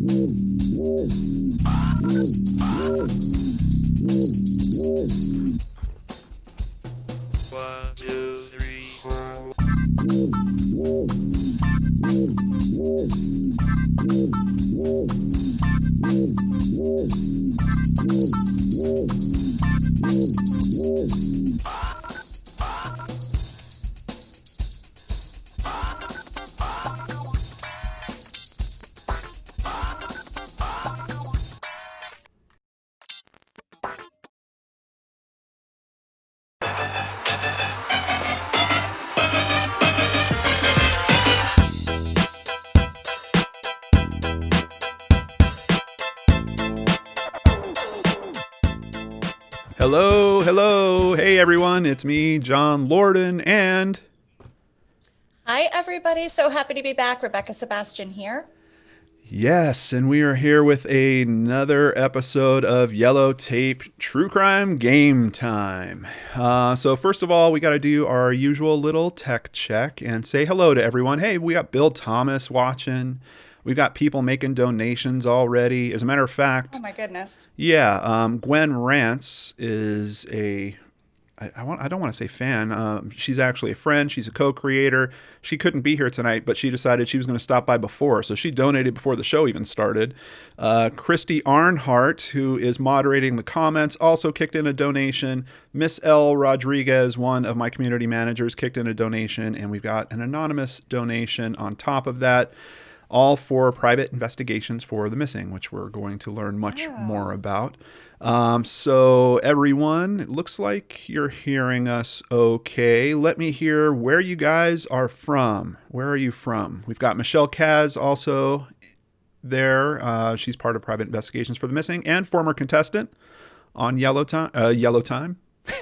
One, two, three, four. Hello, hello. Hey, everyone. It's me, John Lordan, and... Hi, everybody. So happy to be back. Rebekah Sebastian here. Yes, and we are here with another episode of Yellow Tape True Crime Game Time. So first of all, we got to do our usual little tech check and say hello to everyone. Hey, we got Bill Thomas watching. We've got people making donations already. As a matter of fact... Oh, my goodness. Yeah, Gwen Rance is I don't want to say fan. She's actually a friend. She's a co-creator. She couldn't be here tonight, but she decided she was going to stop by before. So she donated before the show even started. Christy Arnhart, who is moderating the comments, also kicked in a donation. Miss L. Rodriguez, one of my community managers, kicked in a donation. And we've got an anonymous donation on top of that. All for private investigations for the missing, which we're going to learn much more about. So everyone, it looks like you're hearing us okay. Let me hear where you guys are from. Where are you from? We've got Michelle Kaz also there. She's part of private investigations for the missing and former contestant on Yellow Time.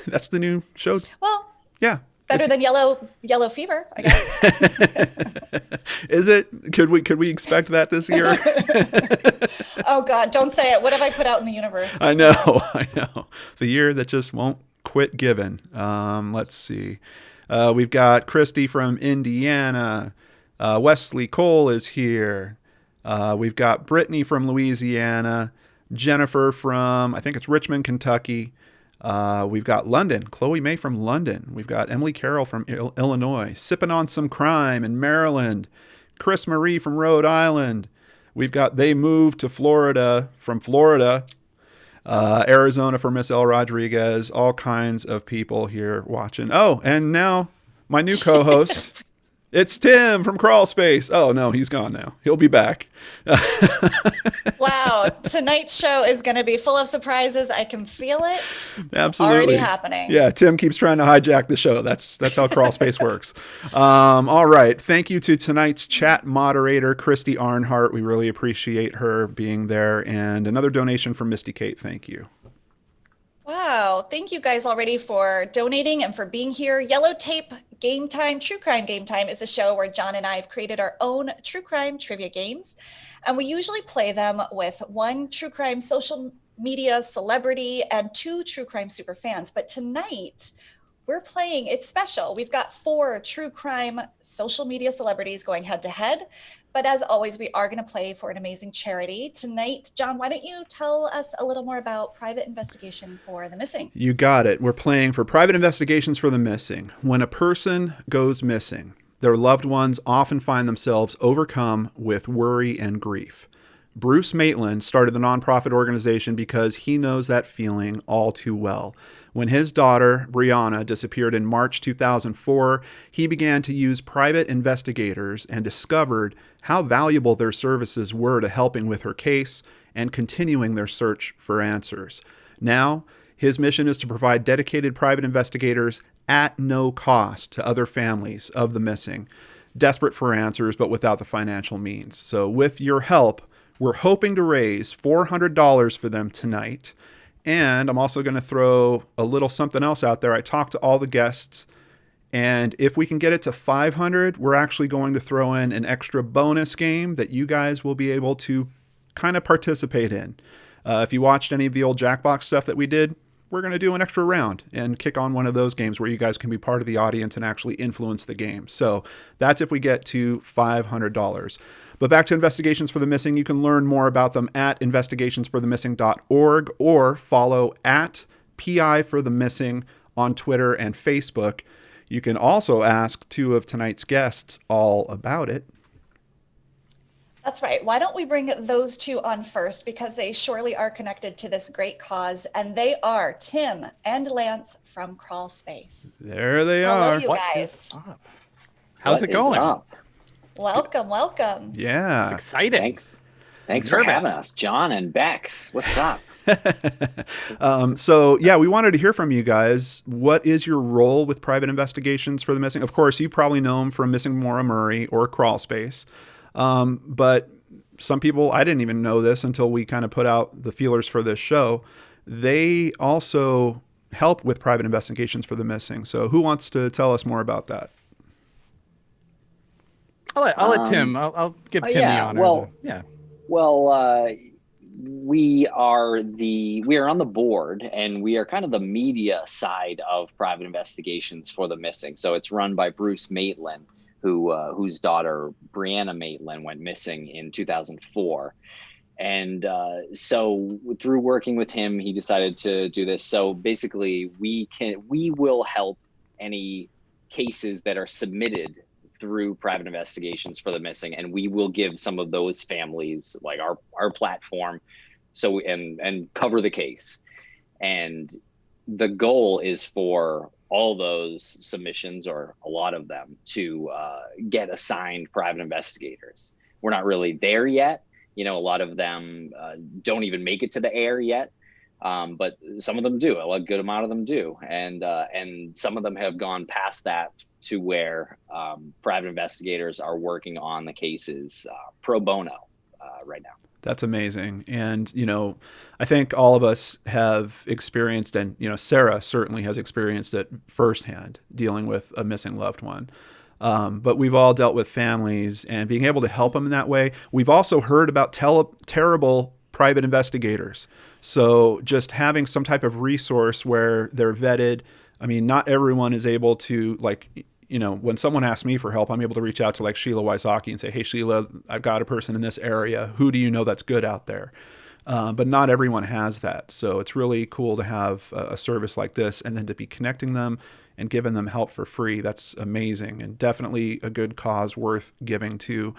That's the new show. Well, yeah. Better than yellow fever, I guess. Is it? Could we expect that this year? Oh God, don't say it. What have I put out in the universe? I know. The year that just won't quit giving. Let's see. We've got Christy from Indiana. Wesley Cole is here. We've got Brittany from Louisiana. Jennifer from, I think it's Richmond, Kentucky. We've got London, Chloe May from London. We've got Emily Carroll from Illinois, Sipping on Some Crime in Maryland. Chris Marie from Rhode Island. We've got They Moved to Florida from Florida. Arizona for Miss L. Rodriguez. All kinds of people here watching. Oh, and now my new co-host. It's Tim from Crawl Space. Oh, no, he's gone now. He'll be back. Wow. Tonight's show is going to be full of surprises. I can feel it. Absolutely. It's already happening. Yeah, Tim keeps trying to hijack the show. That's how Crawl Space works. All right. Thank you to tonight's chat moderator, Christy Arnhart. We really appreciate her being there. And another donation from Misty Kate. Thank you. Wow. Thank you guys already for donating and for being here. Yellow Tape Game Time, True Crime Game Time is a show where John and I have created our own true crime trivia games. And we usually play them with one true crime social media celebrity and two true crime super fans. But tonight we're playing, it's special. We've got 4 true crime social media celebrities going head to head. But as always, we are going to play for an amazing charity. Tonight, John, why don't you tell us a little more about Private Investigation for the Missing? You got it. We're playing for Private Investigations for the Missing. When a person goes missing, their loved ones often find themselves overcome with worry and grief. Bruce Maitland started the nonprofit organization because he knows that feeling all too well. When his daughter, Brianna, disappeared in March 2004, he began to use private investigators and discovered how valuable their services were to helping with her case and continuing their search for answers. Now, his mission is to provide dedicated private investigators at no cost to other families of the missing, desperate for answers but without the financial means. So with your help, we're hoping to raise $400 for them tonight. And I'm also going to throw a little something else out there. I talked to all the guests, and if we can get it to 500, we're actually going to throw in an extra bonus game that you guys will be able to kind of participate in. If you watched any of the old Jackbox stuff that we did, we're going to do an extra round and kick on one of those games where you guys can be part of the audience and actually influence the game. So that's if we get to $500. But back to Investigations for the Missing, you can learn more about them at investigationsforthemissing.org or follow at PI for the Missing on Twitter and Facebook. You can also ask two of tonight's guests all about it. That's right. Why don't we bring those two on first, because they surely are connected to this great cause, and they are Tim and Lance from Crawl Space. There they Hello, are. you guys. How's it going? Welcome. Yeah. It's exciting. Thanks for having us, John and Bex. What's up? So we wanted to hear from you guys. What is your role with Private Investigations for the Missing? Of course, you probably know them from Missing Maura Murray or Crawl Space. But some people, I didn't even know this until we kind of put out the feelers for this show. They also help with Private Investigations for the Missing. So who wants to tell us more about that? I'll let Tim. I'll give Tim the honor. We are on the board, and we are kind of the media side of Private Investigations for the Missing. So it's run by Bruce Maitland, whose daughter Brianna Maitland went missing in 2004. And so through working with him, he decided to do this. So basically, we will help any cases that are submitted through Private Investigations for the Missing, and we will give some of those families like our platform, so and cover the case. And the goal is for all those submissions, or a lot of them, to get assigned private investigators. We're not really there yet. A lot of them don't even make it to the air yet. But some of them do. A good amount of them do. And some of them have gone past that to where private investigators are working on the cases pro bono right now. That's amazing. And, I think all of us have experienced, and, Sarah certainly has experienced it firsthand, dealing with a missing loved one. But we've all dealt with families and being able to help them in that way. We've also heard about terrible private investigators. So just having some type of resource where they're vetted. I mean, not everyone is able to, when someone asks me for help, I'm able to reach out to Sheila Wysocki and say, hey, Sheila, I've got a person in this area. Who do you know that's good out there? But not everyone has that. So it's really cool to have a service like this, and then to be connecting them and giving them help for free. That's amazing, and definitely a good cause worth giving to.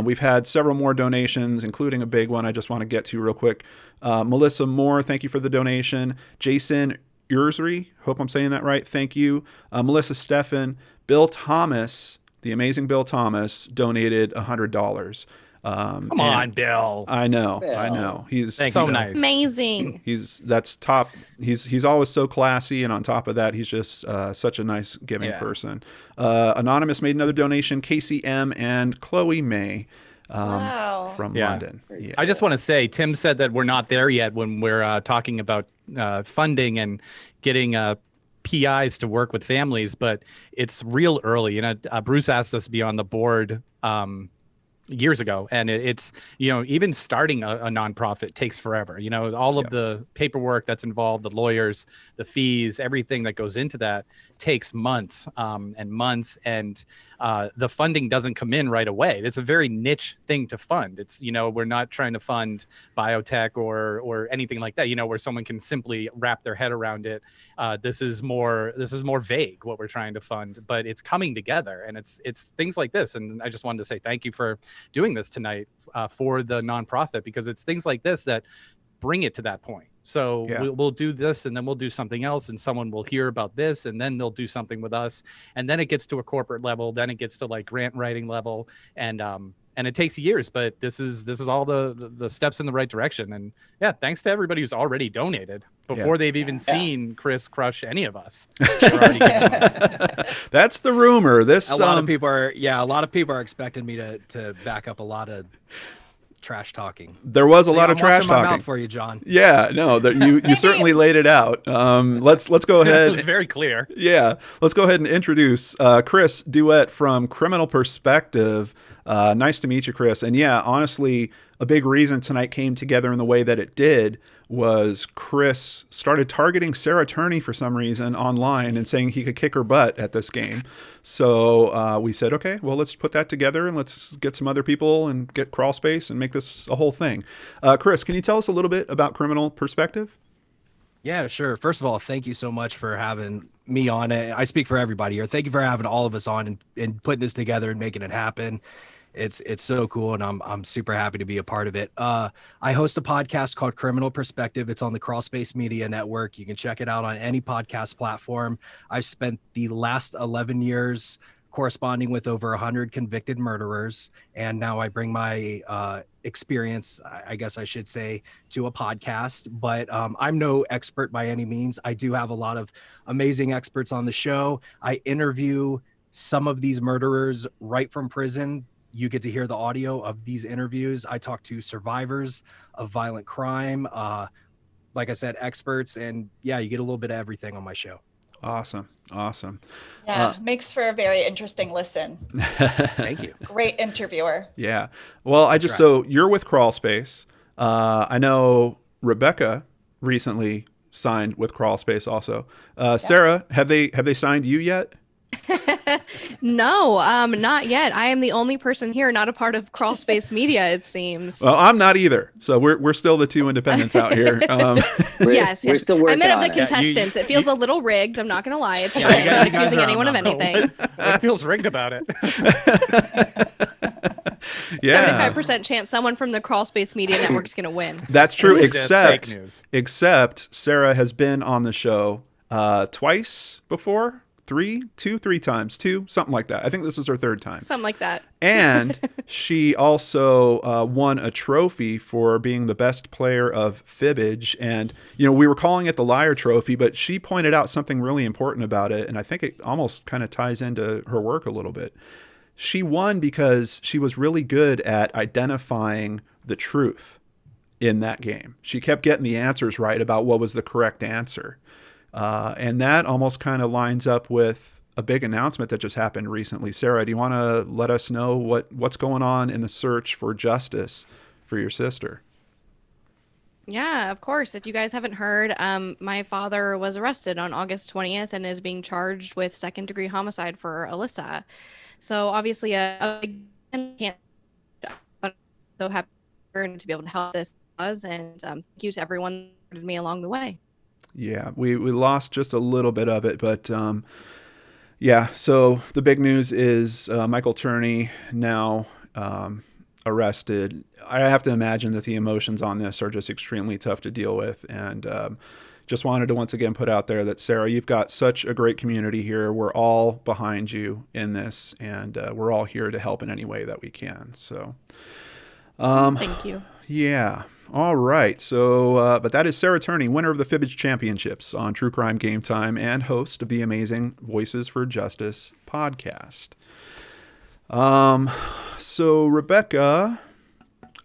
We've had several more donations, including a big one I just want to get to real quick. Melissa Moore, thank you for the donation. Jason Ursry, hope I'm saying that right, thank you. Melissa Steffen. Bill Thomas, the amazing Bill Thomas, donated $100. Come on, Bill. I know. He's so nice. Amazing. That's top. He's always so classy, and on top of that, he's just such a nice giving person. Anonymous made another donation. Casey M. and Chloe May from London. Yeah. I just want to say, Tim said that we're not there yet when we're talking about funding and getting PIs to work with families, but it's real early. Bruce asked us to be on the board years ago, and it's even starting a nonprofit takes forever. All of the paperwork that's involved, the lawyers, the fees, everything that goes into that takes months and months, and the funding doesn't come in right away. It's a very niche thing to fund. It's we're not trying to fund biotech or anything like that, where someone can simply wrap their head around it. This is more vague what we're trying to fund, but it's coming together, and it's things like this. And I just wanted to say thank you for doing this tonight for the nonprofit, because it's things like this that bring it to that point. So we'll do this, and then we'll do something else, and someone will hear about this, and then they'll do something with us, and then it gets to a corporate level, then it gets to grant writing level, and it takes years, but this is all the steps in the right direction. And thanks to everybody who's already donated before they've even seen Chris crush any of us. That's the rumor. A lot of people are expecting me to back up a lot of trash talking. There was a lot of trash talking. My mouth for you, John. Yeah, no, you certainly laid it out. Let's go ahead. It was very clear. Yeah, let's go ahead and introduce Chris Duet from Criminal Perspective. Nice to meet you, Chris. And yeah, honestly, a big reason tonight came together in the way that it did was Chris started targeting Sarah Turney for some reason online and saying he could kick her butt at this game. So we said, okay, well, let's put that together and let's get some other people and get Crawl Space and make this a whole thing. Chris, can you tell us a little bit about Criminal Perspective? Yeah, sure. First of all, thank you so much for having me on it. I speak for everybody here. Thank you for having all of us on and putting this together and making it happen. It's so cool, and I'm super happy to be a part of it. I host a podcast called Criminal Perspective. It's on the Crawl Space Media Network. You can check it out on any podcast platform. I've spent the last 11 years corresponding with over 100 convicted murderers, and now I bring my experience, I guess I should say, to a podcast. But I'm no expert by any means. I do have a lot of amazing experts on the show. I interview some of these murderers right from prison. You get to hear the audio of these interviews. I talk to survivors of violent crime, like I said, experts, and yeah, you get a little bit of everything on my show. Awesome. Yeah, makes for a very interesting listen. Thank you. Great interviewer. Yeah. Well, so you're with Crawl Space. I know Rebekah recently signed with Crawl Space also. Sarah, have they signed you yet? No, not yet. I am the only person here not a part of Crawl Space Media, it seems. Well, I'm not either. So we're still the two independents out here. Yes. We're still working I meant of on the it. contestants. It feels a little rigged. I'm not going to lie. It's Yeah, fine. you I'm not guys accusing are anyone of on the anything. What feels rigged about it? Yeah. 75% chance someone from the Crawl Space Media Network is going to win. That's true, That's fake news. except Sarah has been on the show twice before. Three times, something like that. I think this is her third time. Something like that. And she also won a trophy for being the best player of Fibbage. And, we were calling it the Liar Trophy, but she pointed out something really important about it. And I think it almost kind of ties into her work a little bit. She won because she was really good at identifying the truth in that game. She kept getting the answers right about what was the correct answer. And that almost kind of lines up with a big announcement that just happened recently. Sarah, do you want to let us know what's going on in the search for justice for your sister? Yeah, of course. If you guys haven't heard, my father was arrested on August 20th and is being charged with second-degree homicide for Alyssa. So obviously a can't, but so happy to be able to help this cause, and thank you to everyone that supported me along the way. Yeah, we lost just a little bit of it, but yeah, so the big news is Michael Turney now arrested. I have to imagine that the emotions on this are just extremely tough to deal with, and just wanted to once again put out there that, Sarah, you've got such a great community here. We're all behind you in this, and we're all here to help in any way that we can. So Thank you. yeah. All right. So, but that is Sarah Turney, winner of the Fibbage Championships on True Crime Game Time and host of the amazing Voices for Justice podcast. So Rebekah,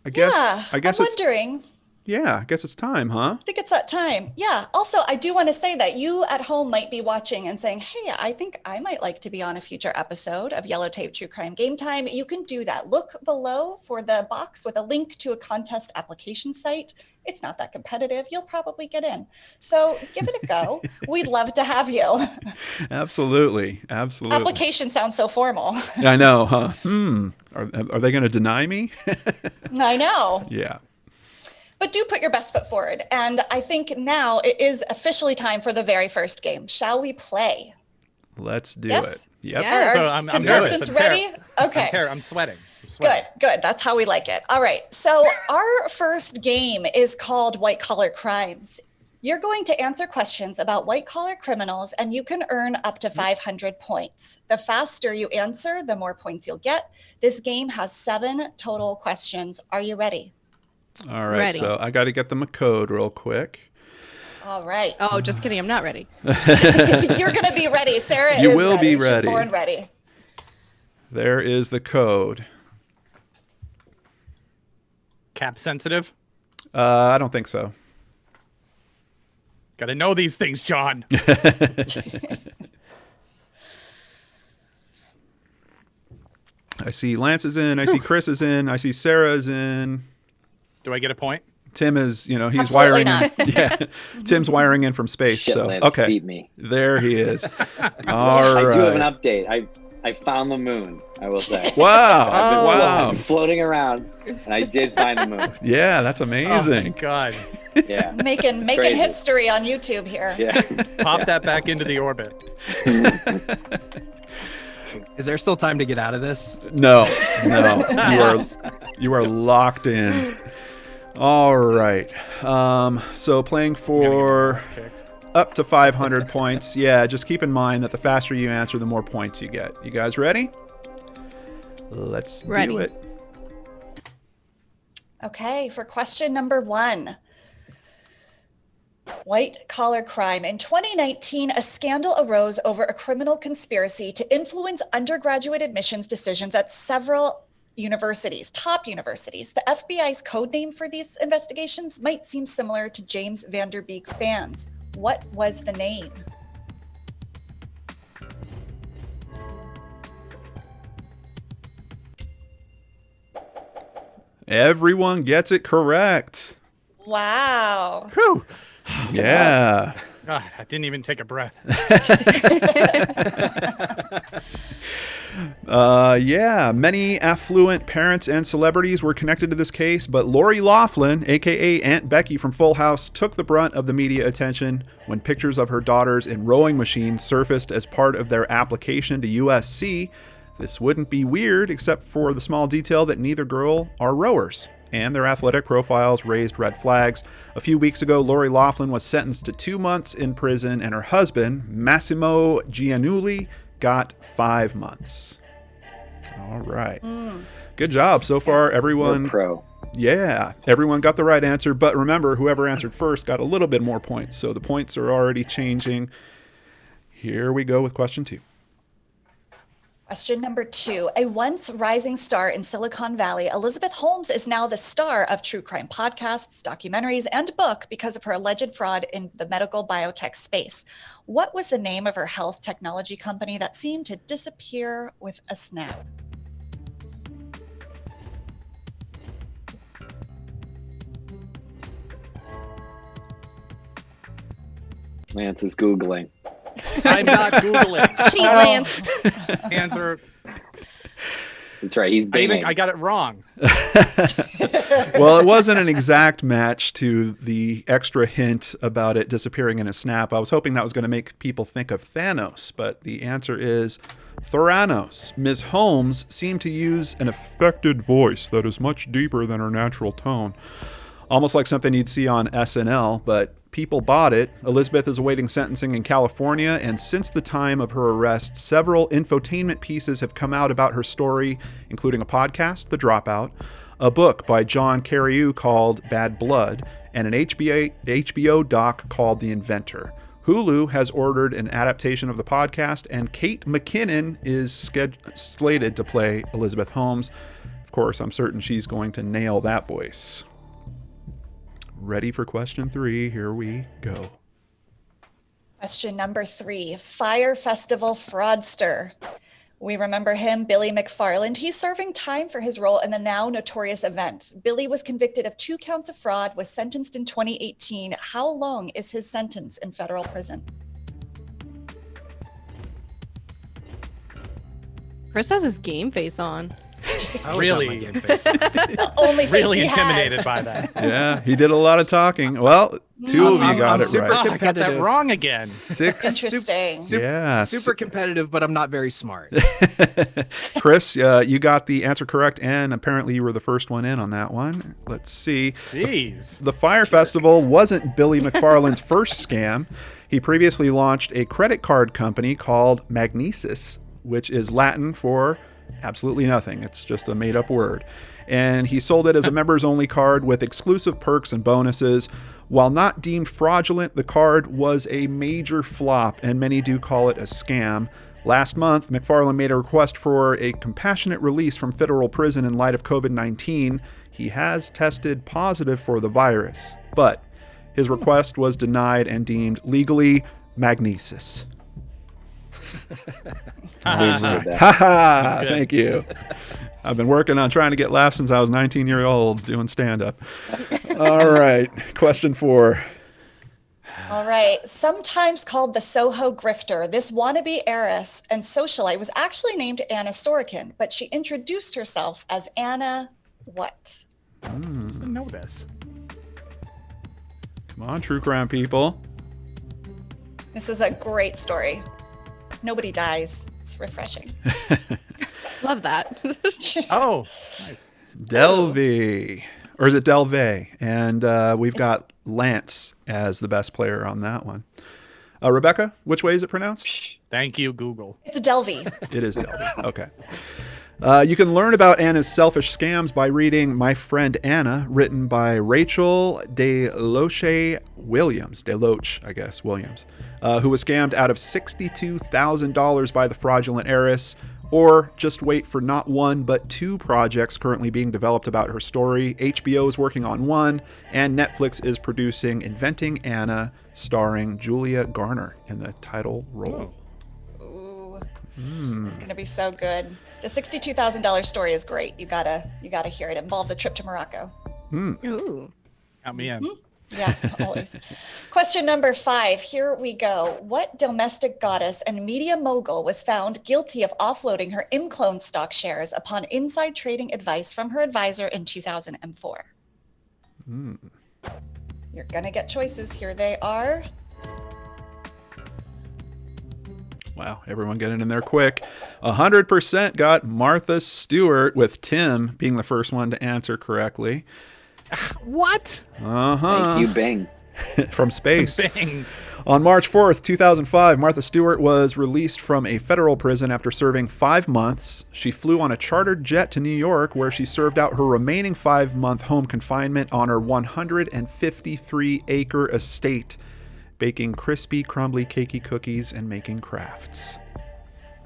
I guess I'm wondering. I guess it's time, huh? I think it's that time. Yeah. Also, I do want to say that you at home might be watching and saying, hey, I think I might like to be on a future episode of Yellow Tape True Crime Game Time. You can do that. Look below for the box with a link to a contest application site. It's not that competitive. You'll probably get in. So give it a go. We'd love to have you. Absolutely. Application sounds so formal. I know, huh? Are they going to deny me? I know. Yeah. But do put your best foot forward. And I think now it is officially time for the very first game. Shall we play? Let's do Yes? it. Yep. Yes. Are I'm contestants nervous. ready? Okay. I'm sweating. Good. That's how we like it. All right. So our first game is called White Collar Crimes. You're going to answer questions about white collar criminals, and you can earn up to 500 points. The faster you answer, the more points you'll get. This game has 7 total questions. Are you ready? All right. Ready. So I got to get them a code real quick. All right. Oh, just kidding. I'm not ready. You're going to be ready. Sarah You is will ready. be ready. She's born ready. There is the code. Cap sensitive? I don't think so. Gotta know these things, John. I see Lance is in. I see Chris is in. I see Sarah is in. Do I get a point? Tim is, he's Absolutely wiring in. Yeah, Tim's wiring in from space. Shit, so Lance okay, beat me. there he is. All I right. do have an update. I found the moon, I will say. Wow! I've Wow! been floating around, and I did find the moon. Yeah, that's Oh my amazing. God. Yeah. Making Crazy. history on YouTube here. Yeah. Pop that back into the orbit. Is there still time to get out of this? No. Yes. You are locked in. All right. So playing for Ass kicked. up to 500 points. Yeah, just keep in mind that the faster you answer, the more points you get. You guys ready? Let's do Ready. it. Okay, for question number 1. White collar crime. In 2019, a scandal arose over a criminal conspiracy to influence undergraduate admissions decisions at several universities, top universities. The FBI's code name for these investigations might seem similar to James Van Der Beek fans. What was the name? Everyone gets it correct. Wow. Whew. Yeah. God, I didn't even take a breath. Yeah, many affluent parents and celebrities were connected to this case, but Lori Loughlin, aka Aunt Becky from Full House, took the brunt of the media attention when pictures of her daughters in rowing machines surfaced as part of their application to USC. This wouldn't be weird, except for the small detail that neither girl are rowers, and their athletic profiles raised red flags. A few weeks ago, Lori Loughlin was sentenced to 2 months in prison, and her husband, Massimo Giannulli, got 5 months. All right. Good job. So far, everyone... We're pro. Yeah, everyone got the right answer, but remember, whoever answered first got a little bit more points, so the points are already changing. Here we go with question 2. Question number 2. A once rising star in Silicon Valley, Elizabeth Holmes is now the star of true crime podcasts, documentaries, and book because of her alleged fraud in the medical biotech space. What was the name of her health technology company that seemed to disappear with a snap? Lance is Googling. I'm not Googling. Cheat, Lance. Answer. That's right. He's binging. I got it wrong. Well, it wasn't an exact match to the extra hint about it disappearing in a snap. I was hoping that was going to make people think of Thanos, but the answer is Theranos. Ms. Holmes seemed to use an affected voice that is much deeper than her natural tone. Almost like something you'd see on SNL, but people bought it. Elizabeth is awaiting sentencing in California, and since the time of her arrest, several infotainment pieces have come out about her story, including a podcast, The Dropout, a book by John Carreyrou called Bad Blood, and an HBO doc called The Inventor. Hulu has ordered an adaptation of the podcast, and Kate McKinnon is slated to play Elizabeth Holmes. Of course, I'm certain she's going to nail that voice. Ready for question 3. Here we go. Question number 3. Fire Festival fraudster. We remember him, Billy McFarland. He's serving time for his role in the now notorious event. Billy was convicted of 2 counts of fraud, was sentenced in 2018. How long is his sentence in federal prison? Chris has his game face on. I always have Really? my game face. The only face Really he intimidated has. by that. Yeah, he did a lot of talking. Well, 2 of you got I'm it super right. Oh, I got that competitive. wrong again. 6. Interesting. Yeah. Super competitive, but I'm not very smart. Chris, you got the answer correct, and apparently you were the first one in on that one. Let's see. Jeez. The Fire Festival wasn't Billy McFarland's first scam. He previously launched a credit card company called Magnesis, which is Latin for absolutely nothing. It's just a made-up word. And he sold it as a members-only card with exclusive perks and bonuses. While not deemed fraudulent, the card was a major flop, and many do call it a scam. Last month, McFarland made a request for a compassionate release from federal prison in light of COVID-19. He has tested positive for the virus, but his request was denied and deemed legally magnesis. Zeus did that. Ha ha! That's good. Thank you. I've been working on trying to get laughs since I was 19 years old doing stand-up. All right, question 4. All right. Sometimes called the Soho grifter, this wannabe heiress and socialite was actually named Anna Sorokin, but she introduced herself as Anna what? I didn't know this. Come on, true crime people. This is a great story. Nobody dies. It's refreshing. Love that. Oh, nice. Delvey. Or is it Delvey? And we've got Lance as the best player on that one. Rebecca, which way is it pronounced? Thank you, Google. It's Delvey. It is Delvey. Okay. You can learn about Anna's selfish scams by reading My Friend Anna, written by Rachel DeLoche Williams. DeLoche, I guess, Williams. Who was scammed out of $62,000 by the fraudulent heiress. Or just wait for not one, but 2 projects currently being developed about her story. HBO is working on one, and Netflix is producing Inventing Anna, starring Julia Garner in the title role. Ooh, it's gonna be so good. The $62,000 story is great. You gotta hear it. It involves a trip to Morocco. Ooh. Count me in. Yeah, always. Question number 5. Here we go. What domestic goddess and media mogul was found guilty of offloading her Imclone stock shares upon inside trading advice from her advisor in 2004? You're gonna get choices. Here they are. Wow, everyone getting in there quick. 100% got Martha Stewart, with Tim being the first one to answer correctly. What? Uh-huh. Thank you, Bing. From space. Bang. On March 4th, 2005, Martha Stewart was released from a federal prison after serving 5 months. She flew on a chartered jet to New York, where she served out her remaining 5-month home confinement on her 153-acre estate, baking crispy, crumbly, cakey cookies and making crafts.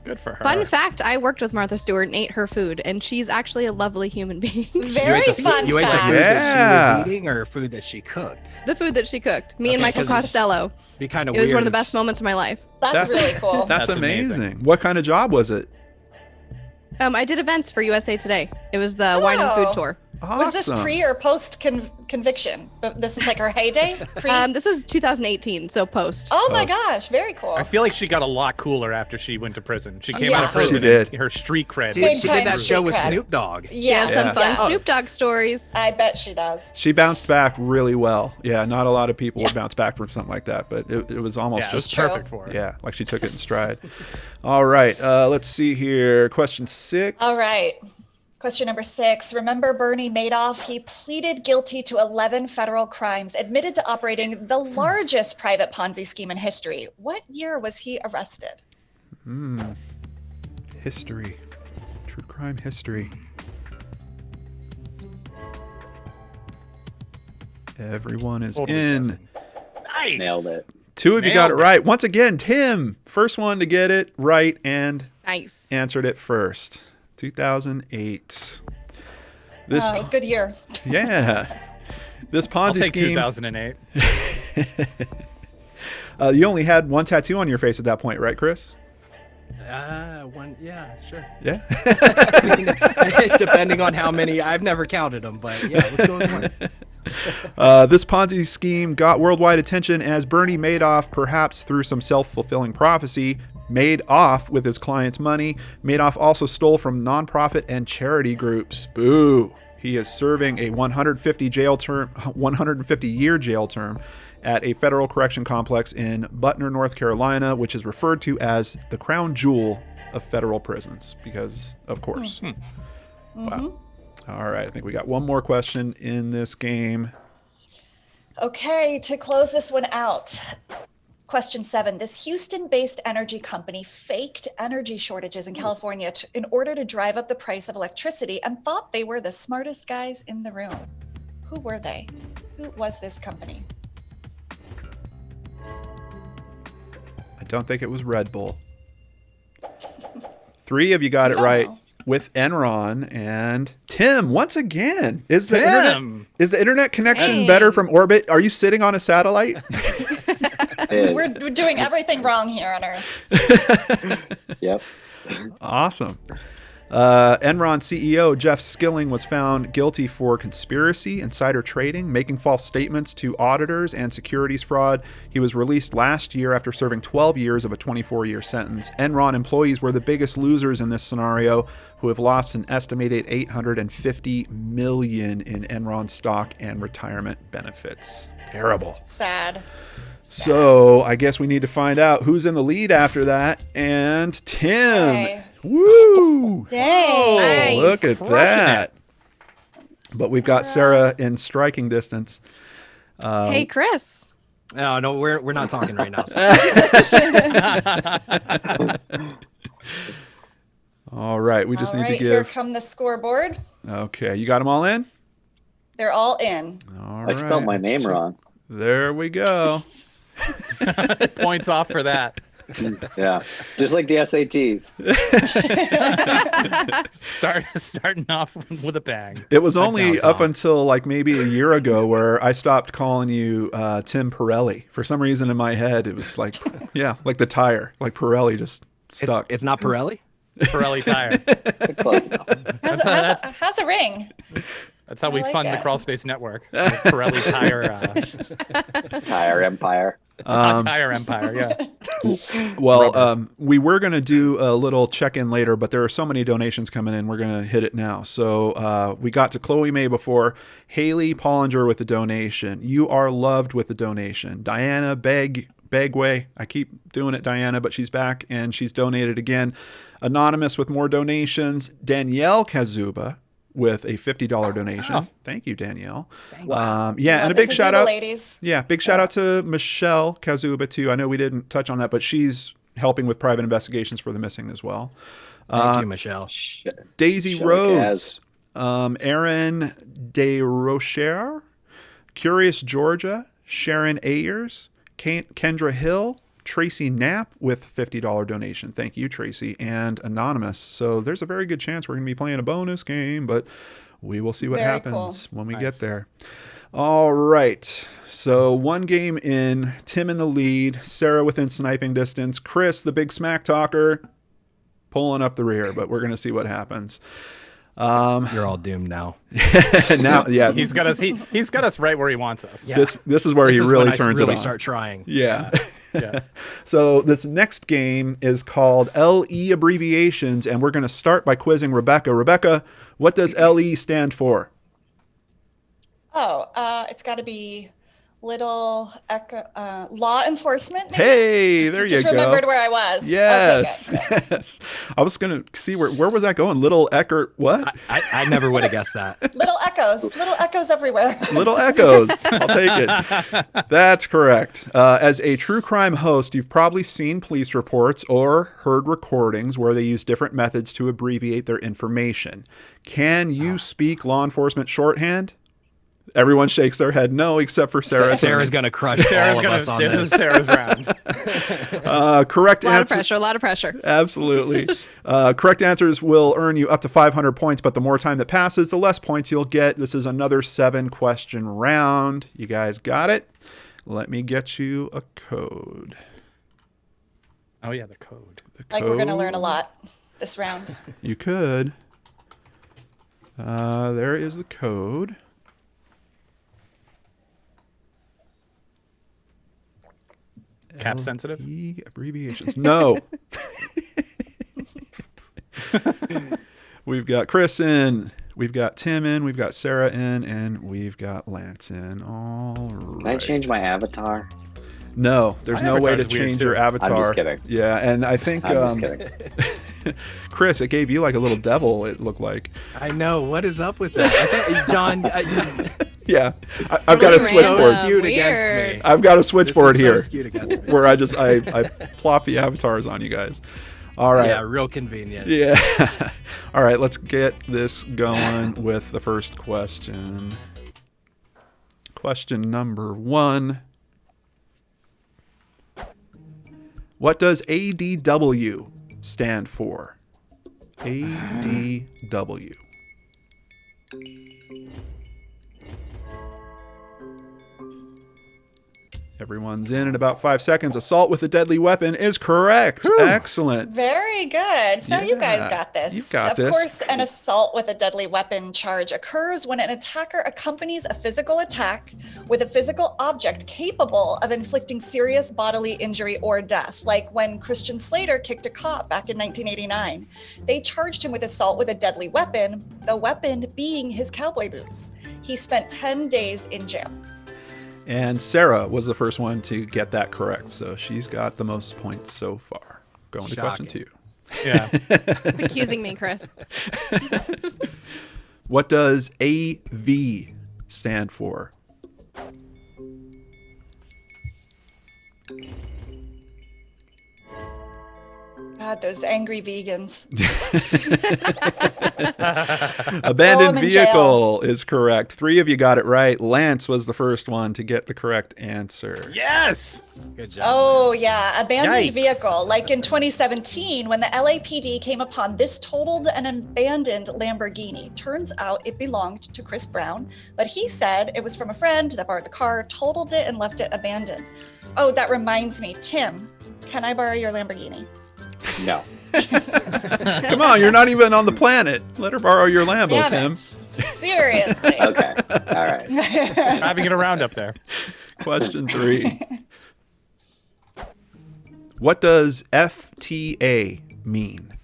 Good for her. Fun fact, I worked with Martha Stewart and ate her food, and she's actually a lovely human being. Very fun You ate the fact. food Yeah. that she was eating or food that she cooked? The food that she cooked. Me and Okay, Michael 'cause Costello. Be kind of It weird. was one of the best moments of my life. That's really cool. That's That's amazing. amazing. What kind of job was it? I did events for USA Today. It was the wine and food Oh. tour. Awesome. Was this pre or post conviction? This is like her heyday? Pre? This is 2018, so post. Oh my gosh, very cool. I feel like she got a lot cooler after she went to prison. She came Yeah. out of prison. She did. And her street cred. She, Big she time did that street show with cred. Snoop Dogg. She has Yes. some fun Yeah. Snoop Dogg stories. I bet she does. She bounced back really well. Yeah, not a lot of people would bounce back from something like that, but it was almost Yeah, it was just true. perfect for her. yeah, like she took it in stride. All right, let's see here. Question 6. All right. Question number 6. Remember Bernie Madoff? He pleaded guilty to 11 federal crimes, admitted to operating the largest private Ponzi scheme in history. What year was he arrested? History. True crime history. Everyone is Totally in. guessing. Nice. Nailed it. 2 of you got it Nailed it. right. Once again, Tim, first one to get it right and Nice. answered it first. 2008. This Oh, good year. yeah. This I'll Ponzi take scheme. 2008. You only had one tattoo on your face at that point, right, Chris? Yeah, sure. Yeah. I mean, depending on how many, I've never counted them, but yeah, let's go with one. This Ponzi scheme got worldwide attention as Bernie Madoff, perhaps through some self-fulfilling prophecy, made off with his clients' money. Madoff also stole from nonprofit and charity groups. Boo. He is serving a 150-year jail term at a federal correction complex in Butner, North Carolina, which is referred to as the crown jewel of federal prisons because, of course. Wow. All right. I think we got one more question in this game. Okay, to close this one out. Question 7. This Houston-based energy company faked energy shortages in California in order to drive up the price of electricity and thought they were the smartest guys in the room. Who were they? Who was this company? I don't think it was Red Bull. 3 of you got it No. right with Enron. And Tim, once again, is the Tim! internet connection Hey. better from orbit? Are you sitting on a satellite? We're doing everything wrong here on Earth. Yep. Awesome. Enron CEO Jeff Skilling was found guilty for conspiracy, insider trading, making false statements to auditors, and securities fraud. He was released last year after serving 12 years of a 24-year sentence. Enron employees were the biggest losers in this scenario, who have lost an estimated $850 million in Enron stock and retirement benefits. Terrible. Sad. So I guess we need to find out who's in the lead after that. And Tim. Hey. Woo! Dang. Nice. Look at Crushing that. But we've got Sarah in striking distance. Hey, Chris. No, we're not talking right now. All right. We just All need to right, here give. come the scoreboard. Okay. You got them all in? They're all in. All I spelled my name wrong. There we go. Points off for that. Yeah, just like the SATs. Starting off with a bang. It was only downtown. up until like maybe a year ago where I stopped calling you Tim Pirelli. For some reason in my head, it was like, yeah, like the tire, like Pirelli just stuck. It's not Pirelli. Pirelli tire. Close enough. Has a ring. That's how we like fund the it. Crawl Space Network. Pirelli tire. Tire Empire. Tire Empire. Yeah. Well, we were going to do a little check-in later, but there are so many donations coming in, we're going to hit it now. So we got to Chloe May before. Haley Pollinger with the donation. You are loved with the donation. Diana Bagway. I keep doing it, Diana, but she's back and she's donated again. Anonymous with more donations. Danielle Kazuba with a $50 donation. Oh. Thank you, Danielle. Love and a the big shout Kazuba out. ladies. Yeah, big shout out to Michelle Kazuba too. I know we didn't touch on that, but she's helping with private investigations for the missing as well. Thank you, Michelle. Daisy Michelle Rhodes, Aaron De Rocher, Curious Georgia, Sharon Ayers, Kendra Hill, Tracy Knapp with $50 donation. Thank you, Tracy, and Anonymous. So there's a very good chance we're going to be playing a bonus game, but we will see what Very happens cool. when we get there. All right. So one game in, Tim in the lead, Sarah within sniping distance, Chris, the big smack talker, pulling up the rear, but we're going to see what happens. You're all doomed now. Now, yeah, He's got us. He's got us right where he wants us. Yeah. this is where This he is really when I turns really it on. start trying. Yeah. Yeah. So this next game is called LE abbreviations, and we're going to start by quizzing Rebekah. Rebekah, what does LE stand for? Oh, it's got to be law enforcement. Maybe? Hey, there you Just go. remembered where I was. Yes, Okay, good. yes. I was going to see where was that going? Little Eckert, what? I never would have guessed that. Little echoes everywhere. Little echoes. I'll take it. That's correct. As a true crime host, you've probably seen police reports or heard recordings where they use different methods to abbreviate their information. Can you speak law enforcement shorthand? Everyone shakes their head no, except for Sarah. Sarah's going to crush all of us on This this. is Sarah's round. Correct A lot of answer. pressure. A lot of pressure. Absolutely. Correct answers will earn you up to 500 points, but the more time that passes, the less points you'll get. This is another 7-question round. You guys got it? Let me get you a code. Oh yeah, the code. Like we're going to learn a lot this round. You could. There is the code. Cap sensitive. LE abbreviations. No. We've got Chris in. We've got Tim in. We've got Sarah in. And we've got Lance in. All right. Can I change my avatar? No, there's My no way to avatar's weird, change too. your avatar. I'm just kidding. Yeah, and I think I'm just kidding. Chris, it gave you like a little devil. It looked like. I know. What is up with that? John, Yeah, I've got a Really switchboard. random. skewed Weird. against me. I've got a This switchboard is here so skewed against me. where I plop the avatars on you guys. All right. Yeah, real convenient. Yeah. All right, let's get this going with the first question. Question number 1. What does ADW stand for? ADW. Everyone's in about 5 seconds. Assault with a deadly weapon is correct. Excellent. Very good. So you guys Yeah, got this. you've got of this. course, an assault with a deadly weapon charge occurs when an attacker accompanies a physical attack with a physical object capable of inflicting serious bodily injury or death, like when Christian Slater kicked a cop back in 1989. They charged him with assault with a deadly weapon, the weapon being his cowboy boots. He spent 10 days in jail. And Sarah was the first one to get that correct. So she's got the most points so far. Going to question 2. Yeah. Accusing me, Chris. What does AV stand for? God, those angry vegans. Abandoned Throw 'em in vehicle is correct. 3 of you got it right. Lance was the first one to get the correct answer. Yes. Good job. Oh, yeah. Abandoned Yikes. vehicle. Like in 2017, when the LAPD came upon this totaled and abandoned Lamborghini. Turns out it belonged to Chris Brown, but he said it was from a friend that borrowed the car, totaled it, and left it abandoned. Oh, that reminds me. Tim, can I borrow your Lamborghini? No. Come on, you're not even on the planet. Let her borrow your Lambo, Damn Tim. it. Seriously. Okay. All right. Driving it around up there. Question 3. What does FTA mean?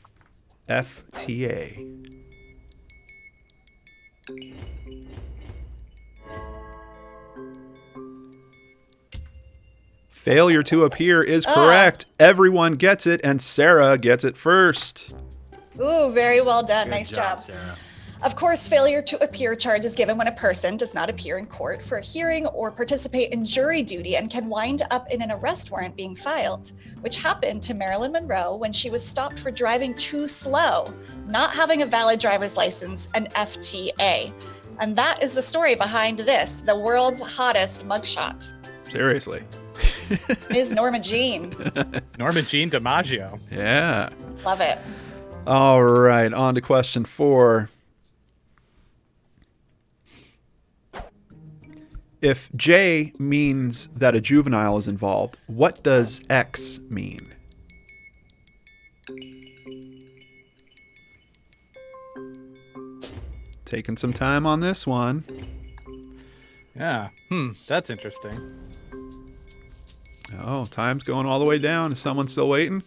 FTA. Failure to appear is correct. Everyone gets it, and Sarah gets it first. Ooh, very well done. Good Nice job. Sarah. Of course, failure to appear charge is given when a person does not appear in court for a hearing or participate in jury duty and can wind up in an arrest warrant being filed, which happened to Marilyn Monroe when she was stopped for driving too slow, not having a valid driver's license, an FTA. And that is the story behind this, the world's hottest mugshot. Seriously. Ms. Norma Jean. Norma Jean DiMaggio. Yeah. Love it. All right, on to question 4. If J means that a juvenile is involved, what does X mean? Taking some time on this one. Yeah. That's interesting. Oh, time's going all the way down. Is someone still waiting?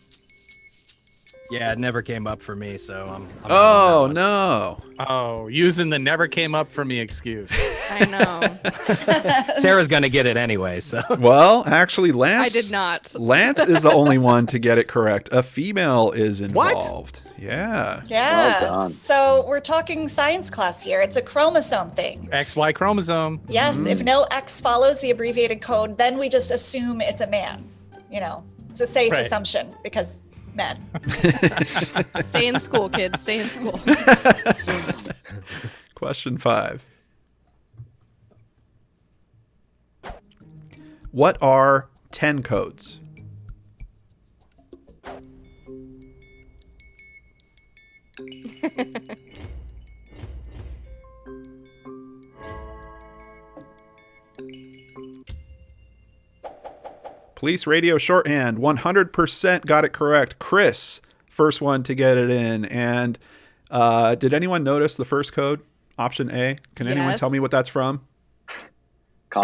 Yeah, it never came up for me, so I'm out Oh, on that no. Oh, using the never came up for me excuse. I know. one. Sarah's gonna get it anyway, so Well, actually, Lance. I did not. Lance is the only one to get it correct. A female is involved. Yeah. Yeah. Well done. So we're talking science class here. It's a chromosome thing. XY chromosome. Yes, if no X follows the abbreviated code, then we just assume it's a man. You know, it's a safe Right. assumption because men. Stay in school, kids. Stay in school. Question 5. What are 10 codes? Police radio shorthand, 100% got it correct. Chris, first one to get it in. And did anyone notice the first code? Option A. Can anyone Yes. tell me what that's from? Is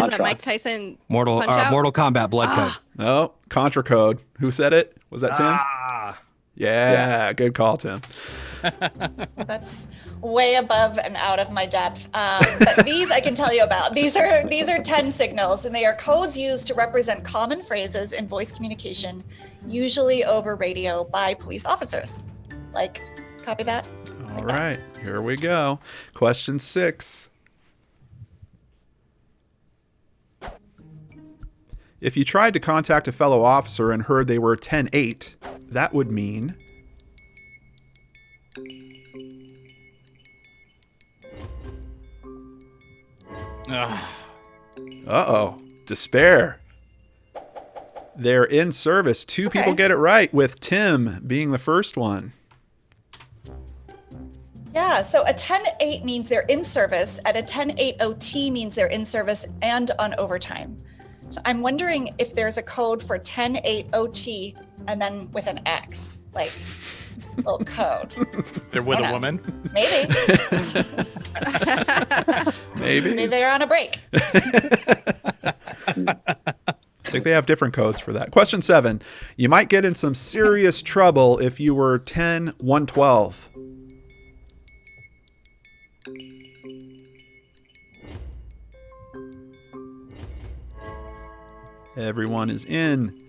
that Mike Contracts. Tyson? Mortal Punch-Out? Mortal Kombat blood code. No, Contra code. Who said it? Was that Tim? Ah, Yeah, good call, Tim. That's way above and out of my depth. But these I can tell you about. These are 10 signals, and they are codes used to represent common phrases in voice communication, usually over radio by police officers. Like, copy that? All right, here we go. Question 6. If you tried to contact a fellow officer and heard they were 10-8, that would mean... Ugh. Uh-oh, despair. They're in service. 2 people Okay. get it right, with Tim being the first one. Yeah, so a 10-8 means they're in service, and a 10-8 OT means they're in service and on overtime. So I'm wondering if there's a code for 108OT and then with an X, like little code. They're with I a don't woman. Maybe. Maybe. Maybe they're on a break. I think they have different codes for that. Question 7. You might get in some serious trouble if you were 10, 112. Everyone is in.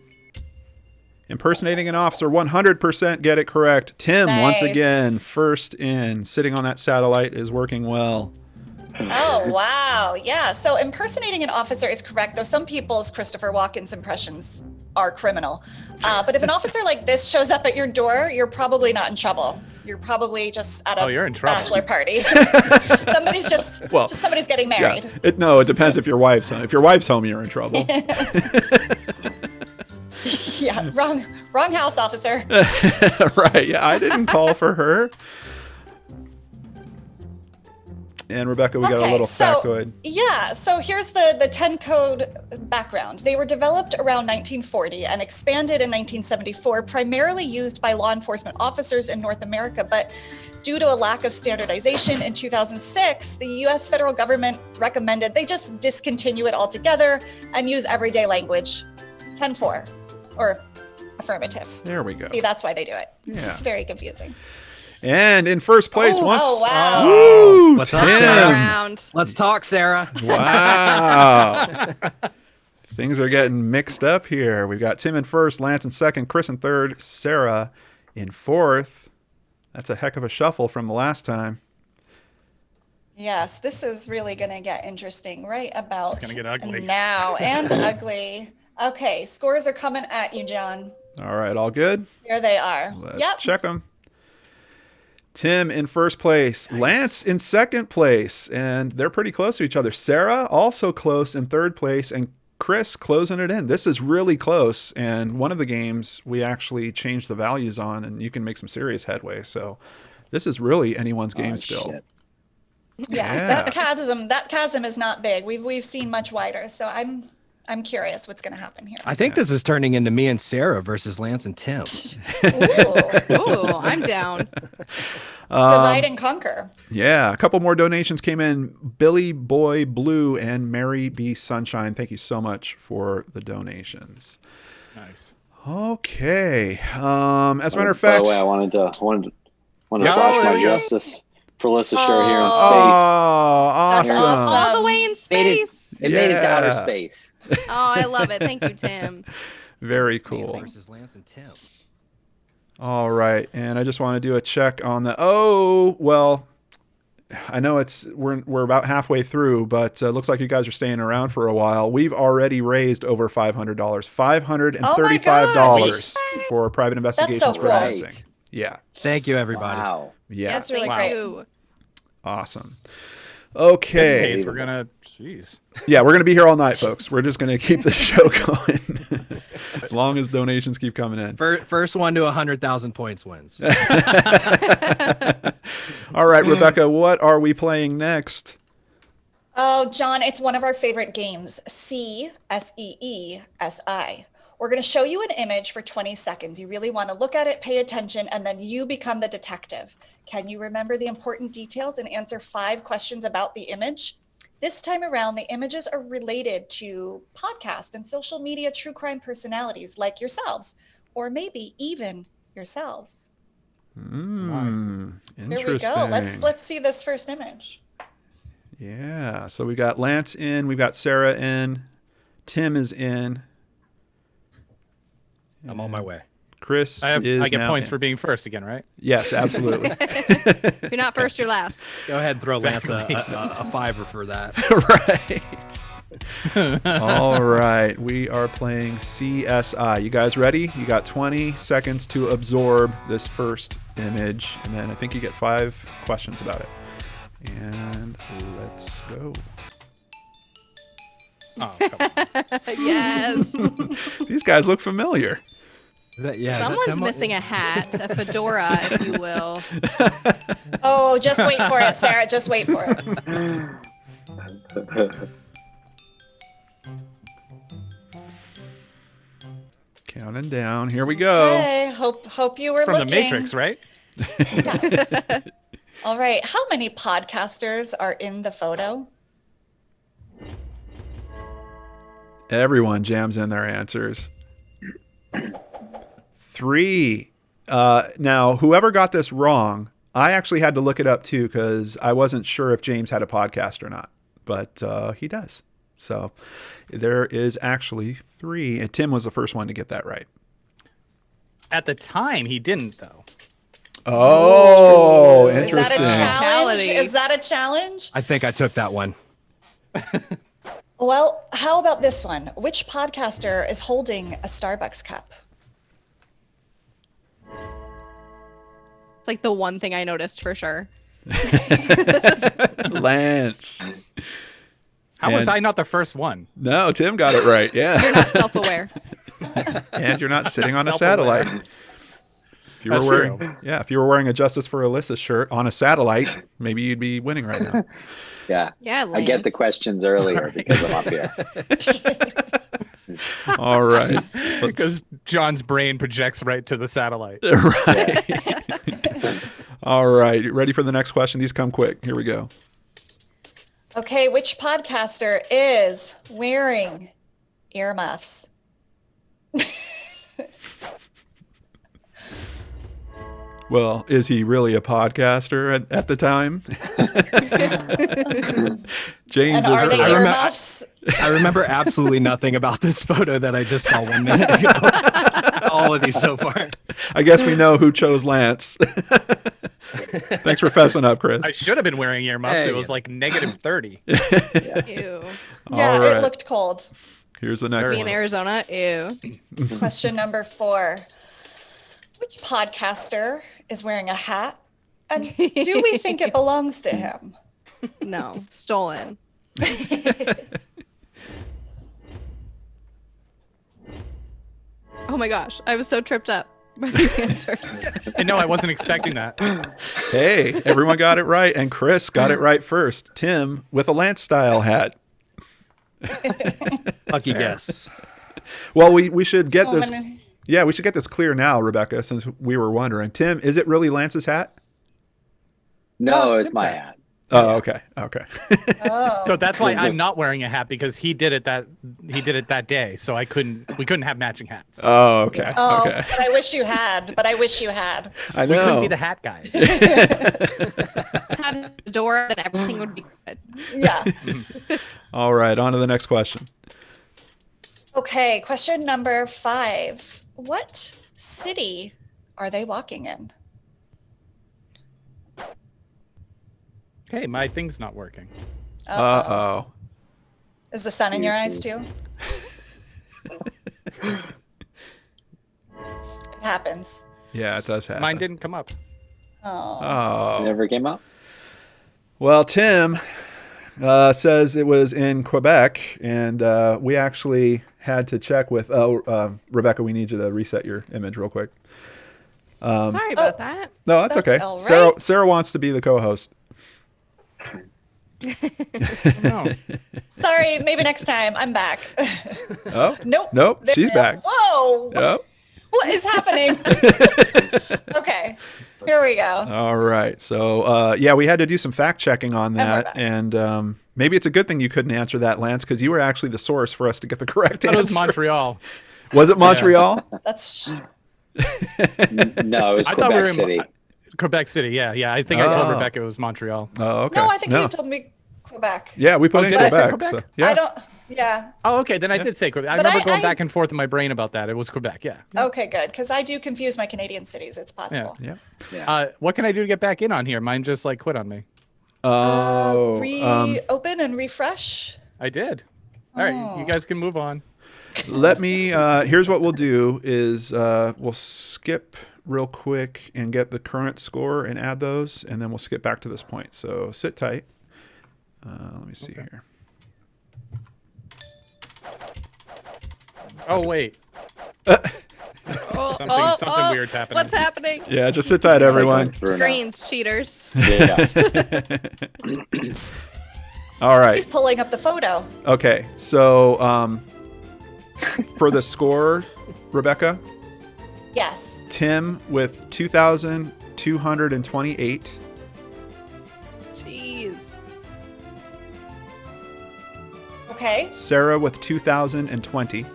Impersonating an officer, 100% get it correct. Tim, once Nice. again, first in. Sitting on that satellite is working well. Oh, wow. Yeah. So impersonating an officer is correct, though some people's Christopher Walken's impressions are criminal. But if an officer like this shows up at your door, you're probably not in trouble. You're probably just at a you're in trouble. bachelor party. Somebody's just somebody's getting married. Yeah. It depends if your wife's home. If your wife's home, you're in trouble. Yeah, wrong house, officer. Right. Yeah, I didn't call for her. And Rebekah, we got a little factoid. Yeah, so here's the 10 code background. They were developed around 1940 and expanded in 1974, primarily used by law enforcement officers in North America. But due to a lack of standardization in 2006, the US federal government recommended they just discontinue it altogether and use everyday language. 10-4, or affirmative. There we go. See, that's why they do it. Yeah. It's very confusing. And in first place once. Oh, wow. Woo, What's up, Tim. Sarah? Round. Let's talk, Sarah. Wow. Things are getting mixed up here. We've got Tim in first, Lance in second, Chris in third, Sarah in fourth. That's a heck of a shuffle from the last time. Yes, this is really going to get interesting right about It's gonna get ugly. now and ugly. Okay, scores are coming at you, John. All right, all good? Here they are. Let's Yep. check them. Tim in first place, Lance in second place, and they're pretty close to each other. Sarah also close in third place, and Chris closing it in. This is really close, and one of the games we actually changed the values on, and you can make some serious headway. So this is really anyone's game still. Shit. Yeah, Yeah. that chasm is not big. We've seen much wider. So I'm curious what's going to happen here. I think this is turning into me and Sarah versus Lance and Tim. Ooh, Ooh, I'm down. divide and conquer. Yeah, a couple more donations came in. Billy Boy Blue and Mary B. Sunshine. Thank you so much for the donations. Nice. Okay. As a matter of By fact, the way, I wanted to flash there my you go. justice for Alyssa Shore here in oh, space. awesome. That's All the way in Made it- space. It made it to outer Yeah. space. Oh, I love it. Thank you, Tim. Very It's me cool. versus Lance and Tim. All right, and I just want to do a check on the. Well, I know we're about halfway through, but looks like you guys are staying around for a while. We've already raised over $500, $535 for private investigations so for cool. the missing. Yeah, Thank you, everybody. Wow. yeah, That's really Thank great. you. awesome. In this Okay, case, we're gonna. Jeez. yeah, we're gonna be here all night, folks. We're just gonna keep the show going as long as donations keep coming in. First one to 100,000 points wins. All right, Rebekah, what are we playing next? Oh, John, it's one of our favorite games, CSEESI. We're going to show you an image for 20 seconds. You really want to look at it, pay attention, and then you become the detective. Can you remember the important details and answer 5 questions about the image? This time around, the images are related to podcast and social media true crime personalities like yourselves, or maybe even yourselves. Interesting. Here we go. Let's see this first image. Yeah, so we got Lance in, we've got Sarah in, Tim is in, I'm on my way. Chris I is get now points in. for being first again, right? Yes, absolutely. If you're not first, you're last. Go ahead and throw Exactly. Lance a fiver for that. Right. All right, we are playing CSI. You guys ready? You got 20 seconds to absorb this first image, and then I think you get 5 questions about it. And let's go. Oh, come on. Yes. These guys look familiar. Is that, yeah, is that Someone's Tim? missing a hat, a fedora, if you will. Oh, just wait for it, Sarah. Just wait for it. Counting down. Here we go. Okay, hope you were From looking. the Matrix, right? All right. How many podcasters are in the photo? Everyone jams in their answers. 3. Now, whoever got this wrong, I actually had to look it up too because I wasn't sure if James had a podcast or not, but he does. So there is actually 3, and Tim was the first one to get that right. At the time, he didn't, though. Oh, Is that a interesting. challenge? Personality. Is that a challenge? I think I took that one. Well, how about this one? Which podcaster is holding a Starbucks cup? It's like the one thing I noticed for sure. Lance. How was And- I not the first one? No, Tim got it right. You're Yeah. not self-aware. And you're not sitting on a Self-aware. satellite. If you were That's wearing, true. yeah, if you were wearing a Justice for Alyssa shirt on a satellite, maybe you'd be winning right now. Yeah. Yeah, I get the Lance. questions earlier because I'm up here. All right. Because John's brain projects right to the satellite. Right. All right. You ready for the next question? These come quick. Here we go. Okay, which podcaster is wearing earmuffs? Well, is he really a podcaster at the time? James And are they is. remember- earmuffs? I remember absolutely nothing about this photo that I just saw 1 minute ago. All of these so far. I guess we know who chose Lance. Thanks for fessing up, Chris. I should have been wearing earmuffs. Hey. It was like negative 30. Ew. Yeah, All it right. looked cold. Here's the next Me in one. Arizona. Ew. Question number 4. Which podcaster is wearing a hat? And do we think it belongs to him? No, stolen. Oh my gosh, I was so tripped up by these answers. And no, I wasn't expecting that. Hey, everyone got it right, and Chris got it right first. Tim with a Lance style hat. Lucky guess. Well, we should get So this. many- Yeah, we should get this clear now, Rebekah, since we were wondering. Tim, is it really Lance's hat? No, it's it's Tim's my hat. hat. Oh, okay. Okay. Oh. So that's why I'm not wearing a hat because he did it that day. So we couldn't have matching hats. Oh, okay. Oh, Okay. but I wish you had. But I wish you had. I We couldn't know. be the hat guys. Had a door, then everything would be good. Yeah. All right, on to the next question. Okay, question number 5. What city are they walking in? Hey, my thing's not working. Uh-oh. Is the sun in your eyes too? It happens. Yeah, it does happen. Mine didn't come up. Oh. Oh. Never came up. Well, Tim says it was in Quebec, and we actually had to check with. Rebekah, we need you to reset your image real quick. Sorry about that. No, that's That's okay. all Sarah, right. Sarah wants to be the co-host. No. Sorry, maybe next time. I'm back. Oh, Nope. nope, There- she's back. Whoa. Yep. What is happening? Okay, here we go. All right. So, yeah, we had to do some fact checking on we're that, back. and maybe it's a good thing you couldn't answer that, Lance, because you were actually the source for us to get the correct That answer. was Montreal. Was it Montreal? That's No, it was I thought we were Quebec in City. Quebec City. Yeah. I think I told Oh. Rebecca it was Montreal. Oh, okay. no. I think you told me Quebec. Yeah, we put Oh, in did I say Quebec. Quebec? So, yeah. I don't. Yeah. Oh, okay. Then I did say Quebec. I But remember going I- back and forth in my brain about that. It was Quebec. Yeah. Okay, good. Because I do confuse my Canadian cities. It's possible. Yeah. What can I do to get back in on here? Mine just like quit on me. Oh, Reopen and refresh. I did. All right. You guys can move on. let me. Here's what we'll do: is we'll skip real quick and get the current score and add those, and then we'll skip back to this point. So sit tight. Let me see here. Oh, wait. Oh, Something weird's happening. What's happening? Yeah, just sit tight, everyone. Screens, cheaters. Yeah. All right. He's pulling up the photo. Okay, so for the score, Rebekah. Yes. Tim with 2,228. Jeez. Okay. Sarah with 2,020.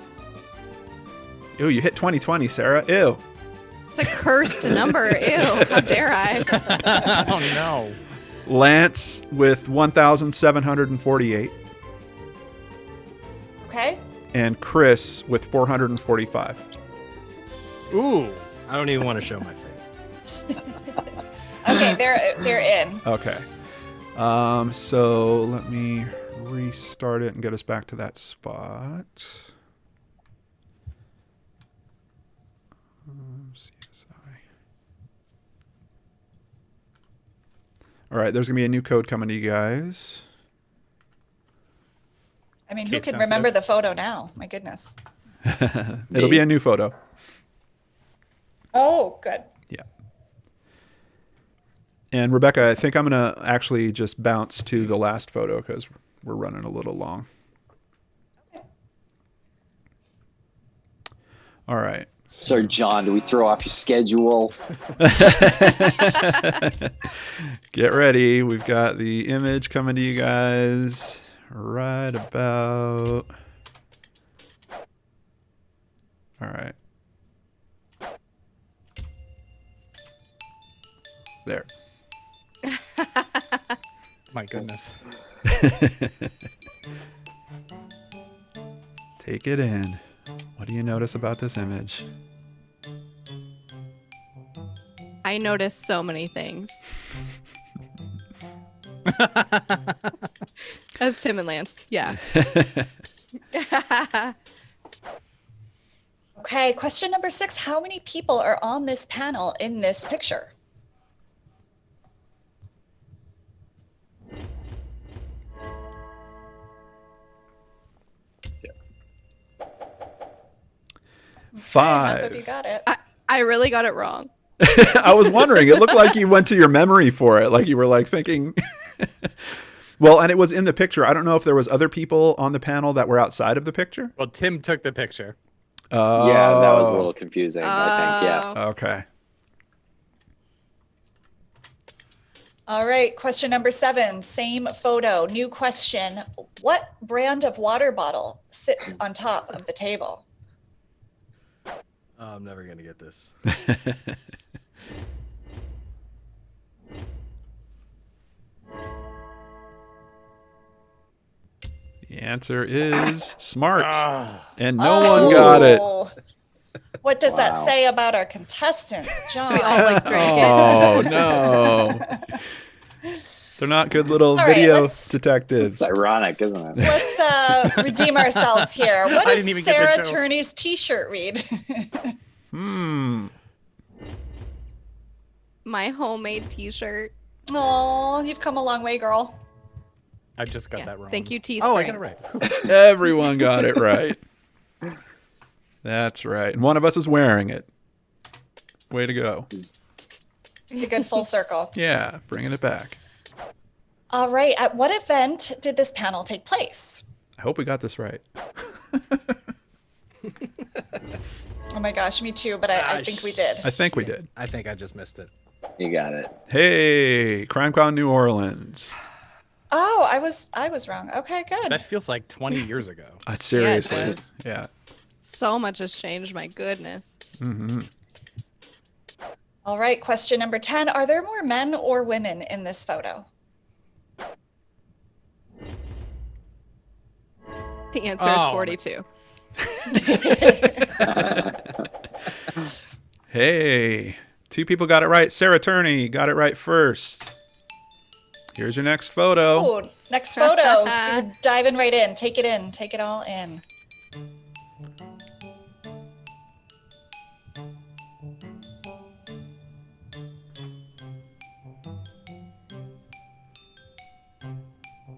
Ew, you hit 2020, Sarah. Ew. It's a cursed number. Ew. How dare I? Oh no. Lance with 1,748. Okay. And Chris with 445. Ooh. I don't even want to show my face. Okay, they're in. Okay. So let me restart it and get us back to that spot. CSI. All right, there's going to be a new code coming to you guys. I mean, who Case can sensitive. remember the photo now? My goodness. It'll be a new photo. Oh, good. Yeah. And Rebekah, I think I'm going to actually just bounce to the last photo because we're running a little long. Okay. All right. So, John, do we throw off your schedule? Get ready. We've got the image coming to you guys right about. All right. There. My goodness. Take it in. What do you notice about this image? I noticed so many things. As Tim and Lance. Yeah. Okay, question number 6. How many people are on this panel in this picture? Five. Half of you got it. I really got it wrong. I was wondering. It looked like you went to your memory for it. Like you were like thinking. Well, and it was in the picture. I don't know if there was other people on the panel that were outside of the picture. Well, Tim took the picture. Yeah, that was a little confusing, I think. Yeah. Okay. All right, question number 7. Same photo, new question. What brand of water bottle sits on top of the table? I'm never going to get this. The answer is smart. Ah. And no one got it. Oh. What does that Wow. say about our contestants, John? We all like drank it. Oh, no. They're not good little All right, video let's- detectives. It's ironic, isn't it? Let's redeem ourselves here. What I does didn't even get the Sarah joke. Turney's t-shirt read? My homemade t-shirt. Oh, you've come a long way, girl. I just got Yeah. that wrong. Thank you, Teespring. Oh, I got it right. Everyone got it right. That's right. And one of us is wearing it. Way to go. A good full circle. Yeah, bringing it back. All right, at what event did this panel take place? I hope we got this right. Oh my gosh, me too, but I think we did. I think we did. I think I just missed it. You got it. Hey, CrimeCon New Orleans. Oh, I was wrong. Okay, good. That feels like 20 years ago. Seriously. does. Yeah. So much has changed. My goodness. All right, question number 10. Are there more men or women in this photo? The answer is Oh. 42. Hey, 2 people got it right. Sarah Turney got it right first. Here's your next photo. Oh, next photo. You're diving right in. Take it in. Take it all in.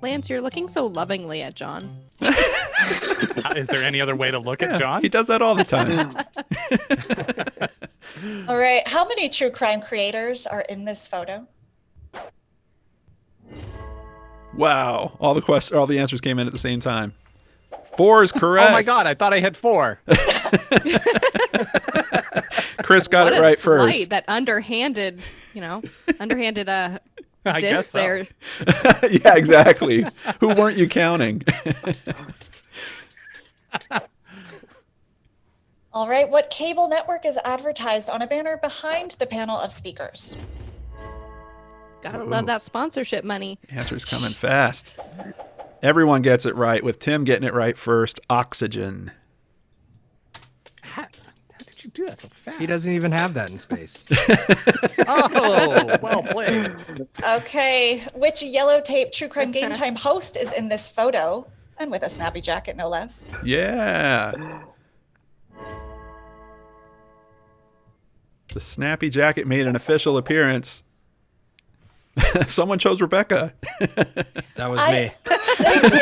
Lance, you're looking so lovingly at John. Is there any other way to look at John? He does that all the time. All right, how many true crime creators are in this photo? Wow. All the answers came in at the same time. 4 is correct. Oh my God, I thought I had 4. Chris got What it a right slight, first. that underhanded I guess diss so. there. Yeah, exactly. Who weren't you counting? All right, what cable network is advertised on a banner behind the panel of speakers? Gotta love that sponsorship money. Answer's coming fast. Everyone gets it right, with Tim getting it right first. Oxygen. How did you do that so fast? He doesn't even have that in space. Oh, well played. Okay, which yellow tape true crime game time host is in this photo? And with a snappy jacket, no less. Yeah. The snappy jacket made an official appearance. Someone chose Rebekah. That was me. Thank you.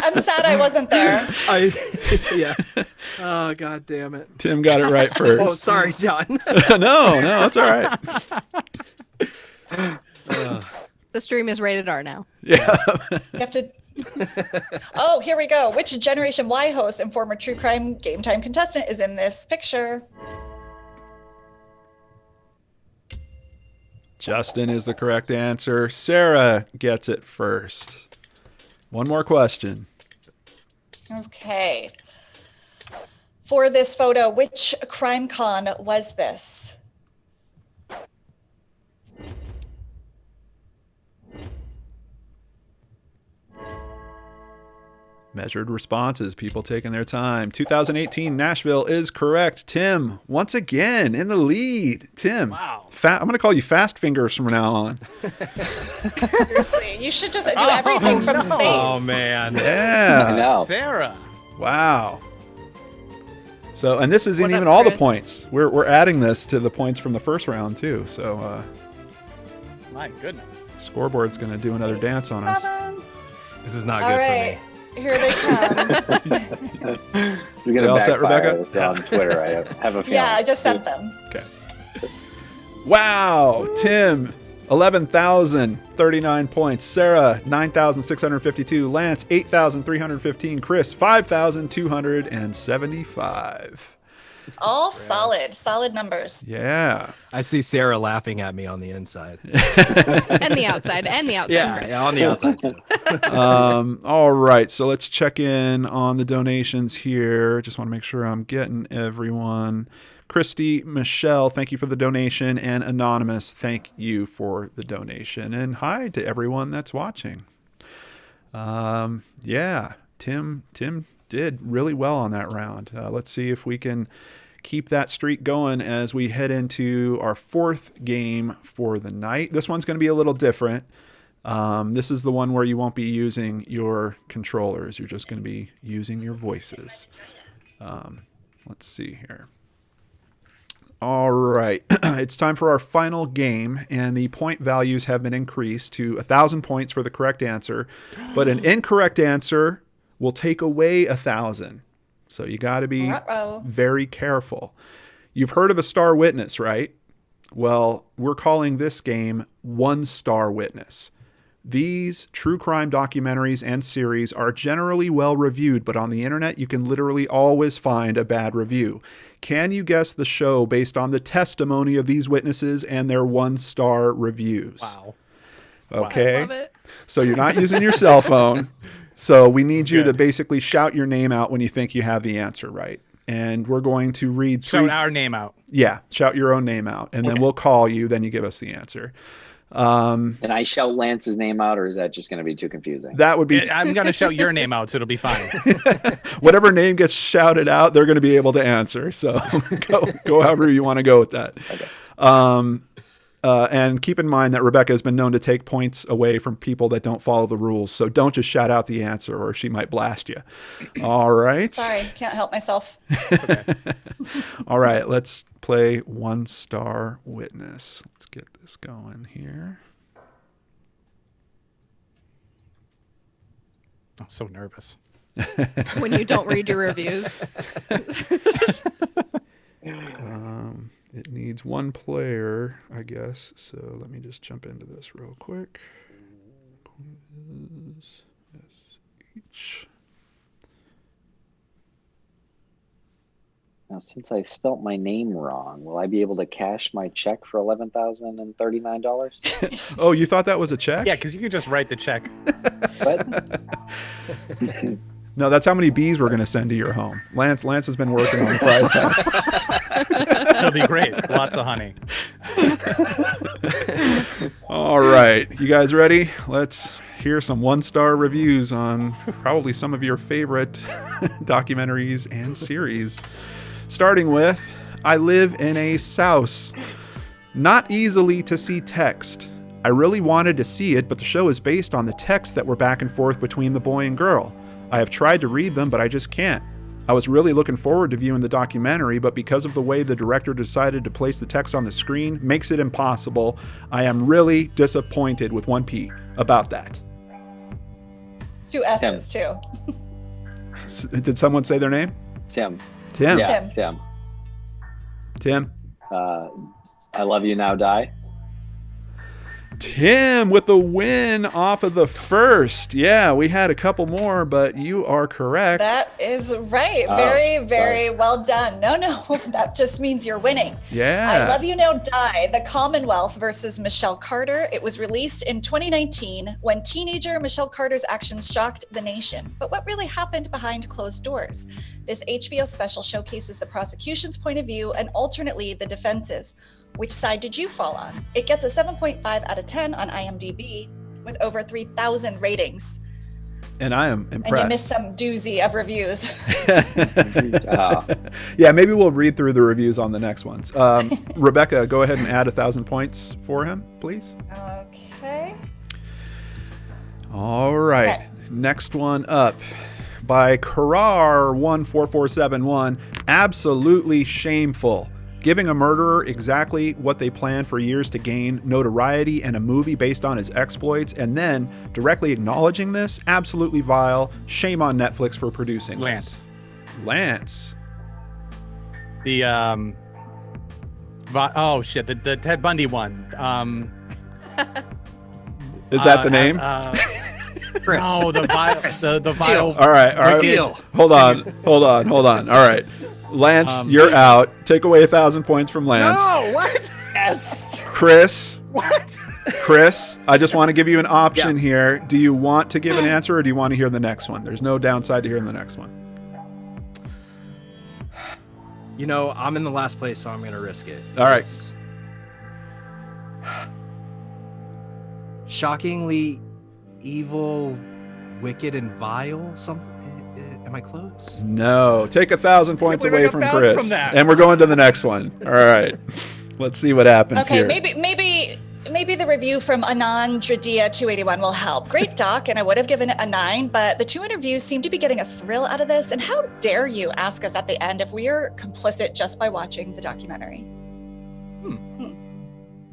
I'm sad I wasn't there. Yeah. Oh, God damn it. Tim got it right first. Oh, sorry, John. No, it's all right. The stream is rated R now. Yeah. You have to. Oh, here we go. Which Generation Y host and former true crime game time contestant is in this picture? Justin is the correct answer. Sarah gets it first. One more question. Okay. For this photo, which crime con was this? Measured responses, people taking their time. 2018 Nashville is correct. Tim, once again, in the lead. Tim, Wow. I'm going to call you Fast Fingers from now on. Seriously, you should just do everything from space. Oh, man. I Yeah. know. Sarah. Wow. So, and this isn't What up, even all the Chris? points. We're adding this to the points from the first round, too. So, My goodness. Scoreboard's going to do another dance on us. 7. This is not All good right, here they come. It's gonna You all set, backfire Rebekah? this on Twitter. I have a feeling. Yeah, I just sent them. Okay. Wow. Tim, 11,039 points. Sarah, 9,652. Lance, 8,315. Chris, 5,275. All solid numbers. Yeah. I see Sarah laughing at me on the inside. And the outside. Chris. on the outside too. All right. So let's check in on the donations here. Just want to make sure I'm getting everyone. Christy, Michelle, thank you for the donation. And Anonymous, thank you for the donation. And hi to everyone that's watching. Yeah, Tim did really well on that round. Let's see if we can keep that streak going as we head into our fourth game for the night. This one's going to be a little different. This is the one where you won't be using your controllers. You're just going to be using your voices. Let's see here. All right. It's time for our final game, and the point values have been increased to 1,000 points for the correct answer, but an incorrect answer will take away 1,000. So you got to be very careful. You've heard of a star witness, right? Well, we're calling this game One Star Witness. These true crime documentaries and series are generally well reviewed, but on the internet you can literally always find a bad review. Can you guess the show based on the testimony of these witnesses and their one-star reviews? Wow. Okay. I love it. So you're not using your cell phone. So we need you to basically shout your name out when you think you have the answer right. And we're going to read Shout our name out. Yeah, shout your own name out. And then we'll call you, then you give us the answer. And I shout Lance's name out, or is that just going to be too confusing? That would be I'm going to shout your name out, so it'll be fine. whatever name gets shouted out, they're going to be able to answer. So go however you want to go with that. Okay. And keep in mind that Rebekah has been known to take points away from people that don't follow the rules. So don't just shout out the answer or she might blast you. All right. Sorry, can't help myself. All right. Let's play One Star Witness. Let's get this going here. I'm so nervous. When you don't read your reviews. It needs one player, I guess. So let me just jump into this real quick. Quiz SH. Now, since I spelt my name wrong, will I be able to cash my check for $11,039? Oh, you thought that was a check? Yeah, because you can just write the check. What? No, that's how many bees we're going to send to your home. Lance has been working on the prize packs. That'll be great. Lots of honey. All right. You guys ready? Let's hear some 1-star reviews on probably some of your favorite documentaries and series. Starting with, I live in a souse. Not easily to see text. I really wanted to see it, but the show is based on the text that were back and forth between the boy and girl. I have tried to read them, but I just can't. I was really looking forward to viewing the documentary, but because of the way the director decided to place the text on the screen, makes it impossible. I am really disappointed with 1P about that. 2 S's too. Did someone say their name? Tim. Tim. Yeah, Tim. Tim. I love you now, Die. Tim with the win off of the first. Yeah, we had a couple more, but you are correct. That is right. Oh, Very, very sorry. well done. No, that just means you're winning. Yeah. I Love You Now Die, The Commonwealth versus Michelle Carter. It was released in 2019 when teenager Michelle Carter's actions shocked the nation. But what really happened behind closed doors? This HBO special showcases the prosecution's point of view and alternately the defense's. Which side did you fall on? It gets a 7.5 out of 10 on IMDb with over 3,000 ratings. And I am impressed. And you missed some doozy of reviews. Yeah, maybe we'll read through the reviews on the next ones. Rebekah, go ahead and add 1,000 points for him, please. Okay. All right. Okay. Next one up by Karar14471. Absolutely shameful. Giving a murderer exactly what they planned for years to gain notoriety and a movie based on his exploits, and then directly acknowledging this, absolutely vile. Shame on Netflix for producing Lance. this. Lance. The the Ted Bundy one. Is that the name? Chris. No, the vile. All right. Steal. Hold on. All right. Lance, you're out. Take away 1,000 points from Lance. No, what? Yes. Chris. What? Chris, I just want to give you an option here. Do you want to give an answer or do you want to hear the next one? There's no downside to hearing the next one. You know, I'm in the last place, so I'm going to risk it. All right. It's shockingly evil, wicked, and vile. Something. Am I close? No. Take 1,000 points Can't believe away I from got bounced Chris. from that. And we're going to the next one. All right. Let's see what happens Okay, here. maybe the review from Anandradia 281 will help. Great doc, and I would have given it a 9, but the 2 interviews seem to be getting a thrill out of this. And how dare you ask us at the end if we are complicit just by watching the documentary?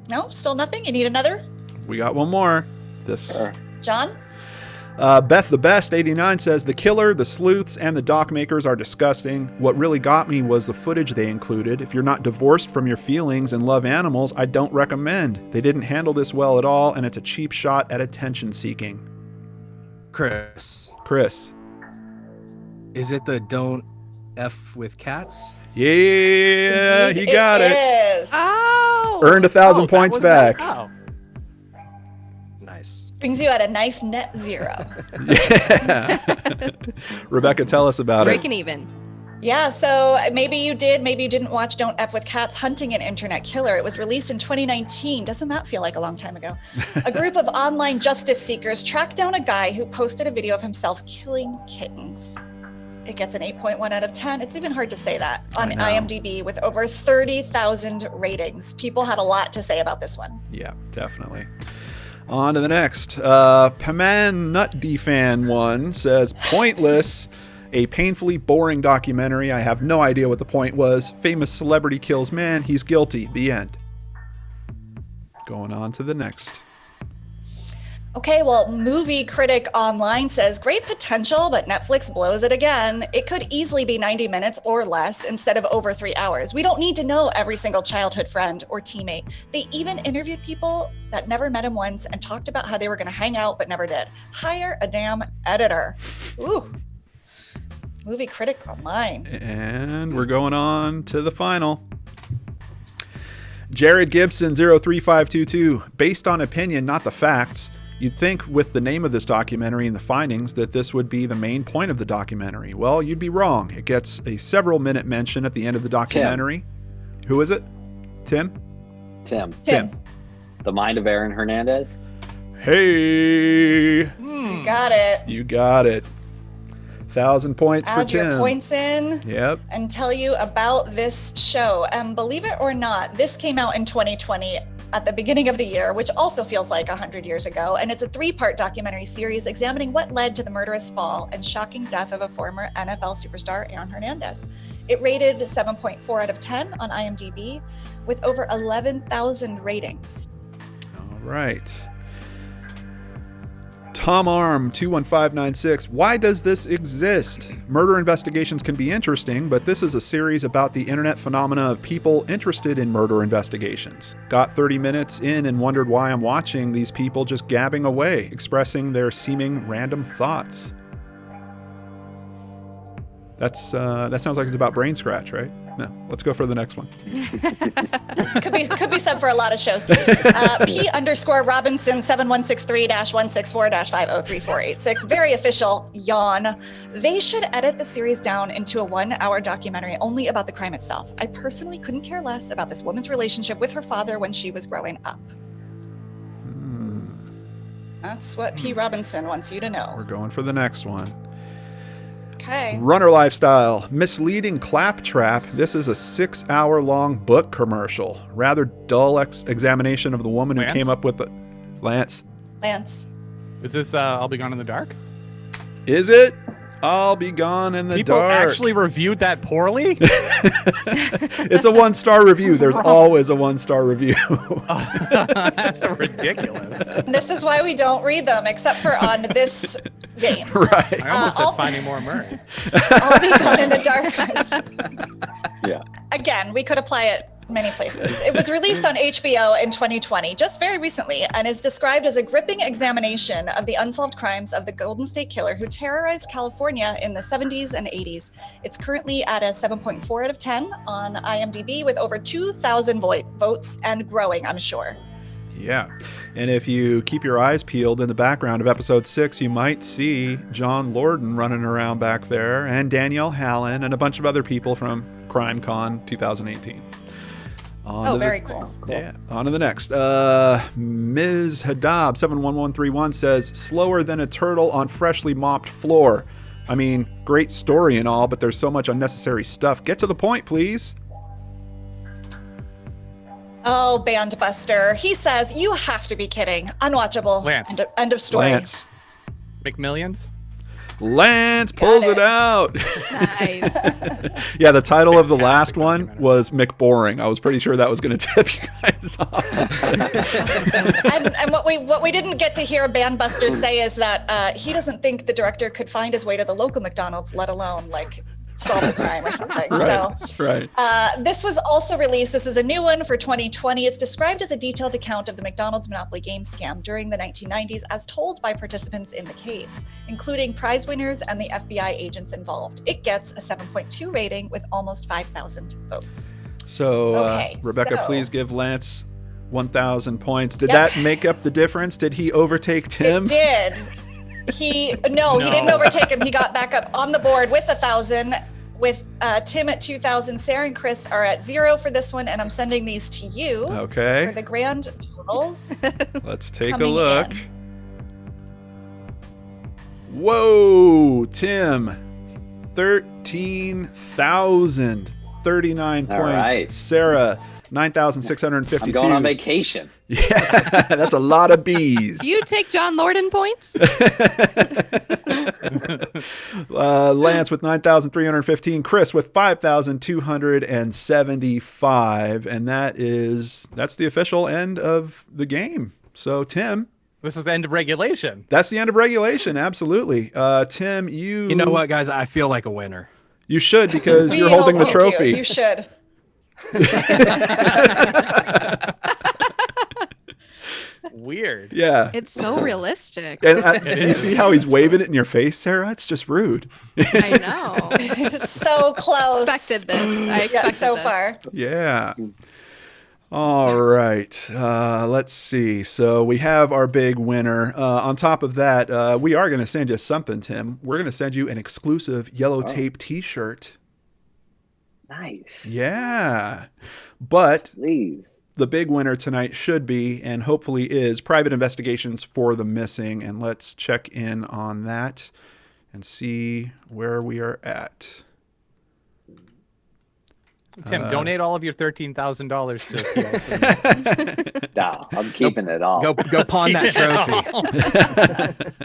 No, still nothing? You need another? We got one more. This. John? Beth the Best 89 says the killer, the sleuths, and the doc makers are disgusting. What really got me was the footage they included. If you're not divorced from your feelings and love animals, I don't recommend. They didn't handle this well at all, and it's a cheap shot at attention seeking. Chris. Is it the Don't F with Cats? Yeah, Indeed, he got it. Is. Oh. Earned 1,000 points back. Oh. Nice. Brings you at a nice net 0. Yeah. Rebekah, tell us about Breaking it. even. Yeah, so maybe you did, maybe you didn't watch Don't F with Cats, Hunting an Internet Killer. It was released in 2019. Doesn't that feel like a long time ago? A group of online justice seekers tracked down a guy who posted a video of himself killing kittens. It gets an 8.1 out of 10. It's even hard to say that on I know. IMDb with over 30,000 ratings. People had a lot to say about this one. Yeah, definitely. On to the next. Paman Nutdy Fan 1 says, pointless. A painfully boring documentary. I have no idea what the point was. Famous celebrity kills man. He's guilty. The end. Going on to the next. Okay, well, Movie Critic Online says, great potential, but Netflix blows it again. It could easily be 90 minutes or less instead of over 3 hours. We don't need to know every single childhood friend or teammate. They even interviewed people that never met him once and talked about how they were going to hang out but never did. Hire a damn editor. Ooh. Movie Critic Online. And we're going on to the final. Jared Gibson 03522. Based on opinion, not the facts. You'd think with the name of this documentary and the findings that this would be the main point of the documentary. Well, you'd be wrong. It gets a several-minute mention at the end of the documentary. Tim. Who is it? Tim? Tim. The Mind of Aaron Hernandez. Hey! You got it. You got it. 1,000 points for Tim. Add your points in. Yep. And tell you about this show. Believe it or not, this came out in 2020 at the beginning of the year, which also feels like 100 years ago. And it's a 3-part documentary series examining what led to the murderous fall and shocking death of a former NFL superstar, Aaron Hernandez. It rated 7.4 out of 10 on IMDb with over 11,000 ratings. All right. Tom Arm 21596. Why does this exist? Murder investigations can be interesting, but this is a series about the internet phenomena of people interested in murder investigations. Got 30 minutes in and wondered why I'm watching these people just gabbing away, expressing their seeming random thoughts. That sounds like it's about brain scratch, right? No, let's go for the next one. could be said for a lot of shows. P_Robinson 7163-164-503486. Very official. Yawn. They should edit the series down into a 1-hour documentary only about the crime itself. I personally couldn't care less about this woman's relationship with her father when she was growing up. That's what P. Robinson wants you to know. We're going for the next one. Okay. Runner Lifestyle, misleading claptrap. This is a 6-hour-long book commercial. Rather dull examination of the woman who came up with the... Lance. Is this I'll Be Gone in the Dark? Is it? I'll Be Gone in the People Dark. actually reviewed that poorly? It's a 1-star review. There's always a 1-star review. That's ridiculous. This is why we don't read them, except for on this game. Right. I almost said Finding More Murray. I'll Be Gone in the Dark. Yeah. Again, we could apply it many places. It was released on HBO in 2020, just very recently, and is described as a gripping examination of the unsolved crimes of the Golden State Killer who terrorized California in the 70s and 80s. It's currently at a 7.4 out of 10 on IMDb with over 2,000 votes and growing, I'm sure. Yeah. And if you keep your eyes peeled in the background of episode 6, you might see John Lordan running around back there, and Danielle Hallen, and a bunch of other people from CrimeCon 2018. Very cool. Yeah. On to the next. Ms. Hadab 71131 says, slower than a turtle on freshly mopped floor. I mean, great story and all, but there's so much unnecessary stuff. Get to the point, please. Oh, Bandbuster. He says, you have to be kidding. Unwatchable. Lance. End of story. Lance. McMillions? Lance pulls it out. Nice. Yeah, the title of the last one was McBoring. I was pretty sure that was going to tip you guys off. and what we didn't get to hear Bandbuster say is that he doesn't think the director could find his way to the local McDonald's, let alone like solve the crime or something. Right. This was also released. This is a new one for 2020. It's described as a detailed account of the McDonald's Monopoly game scam during the 1990s as told by participants in the case, including prize winners and the FBI agents involved. It gets a 7.2 rating with almost 5,000 votes. So, Rebecca, please give Lance 1,000 points. Did Yep. that make up the difference? Did he overtake Tim? It did. He didn't overtake him. He got back up on the board with 1,000, with Tim at 2,000. Sarah and Chris are at 0 for this one, and I'm sending these to you Okay. for the grand totals. Let's take a coming look. in. Whoa, Tim, 13,000, 39 All points. right. Sarah, 9,652. I'm going on vacation. Yeah, that's a lot of bees. You take John Lordan points? Lance with 9,315. Chris with 5,275. And that's the official end of the game. So, Tim. This is the end of regulation. That's the end of regulation. Absolutely. Tim, you know what, guys? I feel like a winner. You should, because you're holding the trophy. You should. Weird. Yeah. It's so realistic. And do you see how he's waving it in your face, Sarah? It's just rude. I know. So close. Expected this. I expected Yeah, so this. far. Yeah. All right. Let's see. So we have our big winner. On top of that, we are going to send you something, Tim. We're going to send you an exclusive yellow tape T-shirt. Nice. Yeah. But Please. the big winner tonight should be, and hopefully is, Private Investigations for the Missing. And let's check in on that and see where we are at. Tim, donate all of your $13,000 to PIs for the Missing. No, I'm keeping it all. Go pawn that trophy.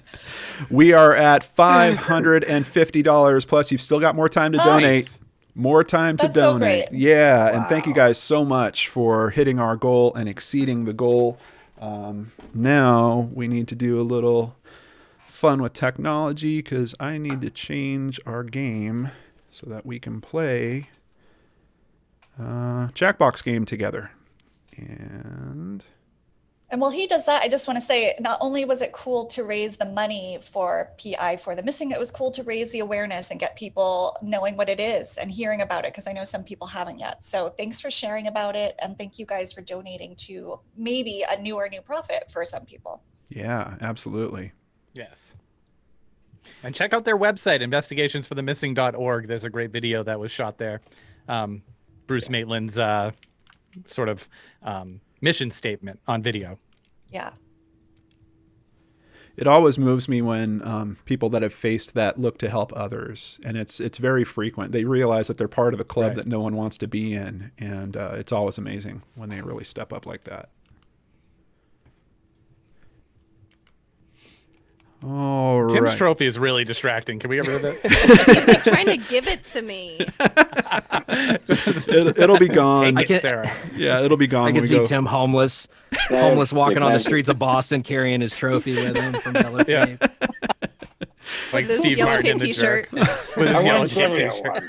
We are at $550. Plus, you've still got more time to donate. More time to That's so donate. great. Yeah, and thank you guys so much for hitting our goal and exceeding the goal. Now we need to do a little fun with technology because I need to change our game so that we can play Jackbox game together. And while he does that, I just want to say, not only was it cool to raise the money for PI for the Missing, it was cool to raise the awareness and get people knowing what it is and hearing about it, because I know some people haven't yet. So thanks for sharing about it. And thank you guys for donating to maybe a new profit for some people. Yeah, absolutely. Yes. And check out their website, investigationsforthemissing.org. There's a great video that was shot there. Bruce Maitland's sort of mission statement on video. Yeah. It always moves me when people that have faced that look to help others, and it's very frequent. They realize that they're part of a club that no one wants to be in, and it's always amazing when they really step up like that. All right. Tim's trophy is really distracting. Can we get rid of it? He's like trying to give it to me. It'll be gone. Take it, Sarah. Yeah, it'll be gone. I when can we see go. Tim homeless walking on the streets of Boston carrying his trophy with him from yellow tape. Like This Steve yellow Martin tape in the T-shirt. Jerk. With his I yellow won tape trivia T-shirt.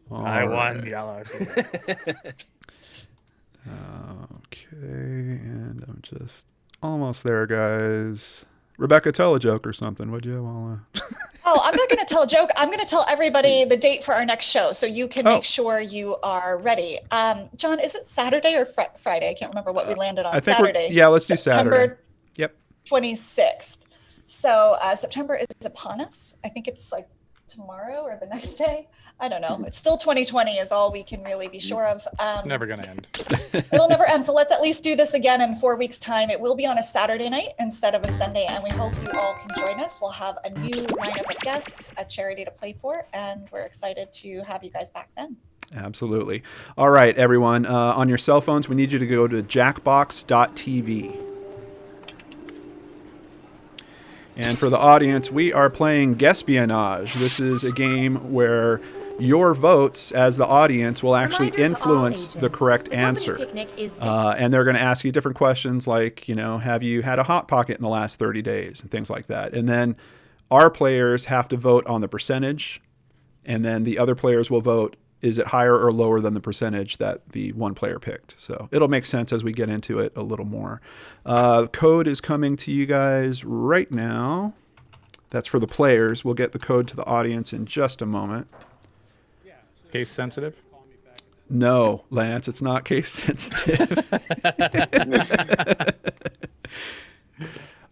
one. I won yellow. Okay, and I'm just almost there, guys. Rebekah, tell a joke or something, would you? Oh, I'm not going to tell a joke. I'm going to tell everybody the date for our next show so you can make sure you are ready. John, is it Saturday or Friday? I can't remember what we landed on. I think Saturday. yeah, let's do Saturday. September Yep. 26th. So September is upon us. I think it's like tomorrow or the next day. I don't know. It's still 2020 is all we can really be sure of. It's never going to end. It'll never end. So let's at least do this again in 4 weeks' time. It will be on a Saturday night instead of a Sunday, and we hope you all can join us. We'll have a new lineup of guests, a charity to play for, and we're excited to have you guys back then. Absolutely. All right, everyone. On your cell phones, we need you to go to jackbox.tv. And for the audience, we are playing Guespionage. This is a game where your votes as the audience will actually influence the correct answer. And they're going to ask you different questions like, have you had a Hot Pocket in the last 30 days and things like that. And then our players have to vote on the percentage. And then the other players will vote, is it higher or lower than the percentage that the one player picked? So it'll make sense as we get into it a little more. Code is coming to you guys right now. That's for the players. We'll get the code to the audience in just a moment. Case sensitive? No, Lance, it's not case sensitive.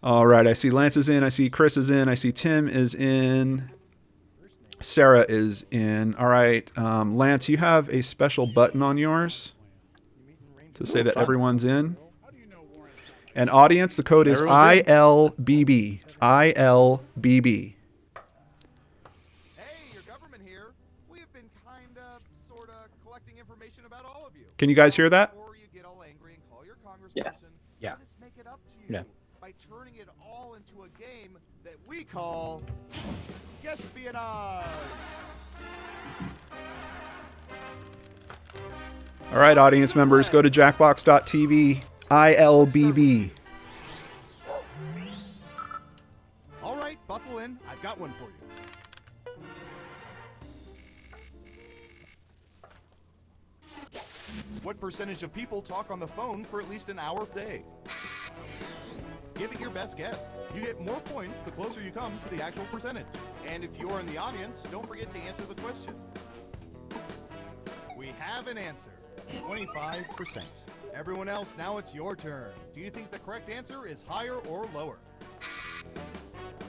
All right, I see Lance is in. I see Chris is in. I see Tim is in. Sarah is in. All right, Lance, you have a special button on yours to say that everyone's in. And audience, the code is ILBB. ILBB. Can you guys hear that? Yeah. Yeah. Yeah. By turning it all into a game that we call Guespionage. All right, audience members, go to jackbox.tv. ILBB. All right, buckle in. I've got one for you. What percentage of people talk on the phone for at least an hour a day? Give it your best guess. You get more points the closer you come to the actual percentage. And if you're in the audience, don't forget to answer the question. We have an answer. 25%. Everyone else, now it's your turn. Do you think the correct answer is higher or lower?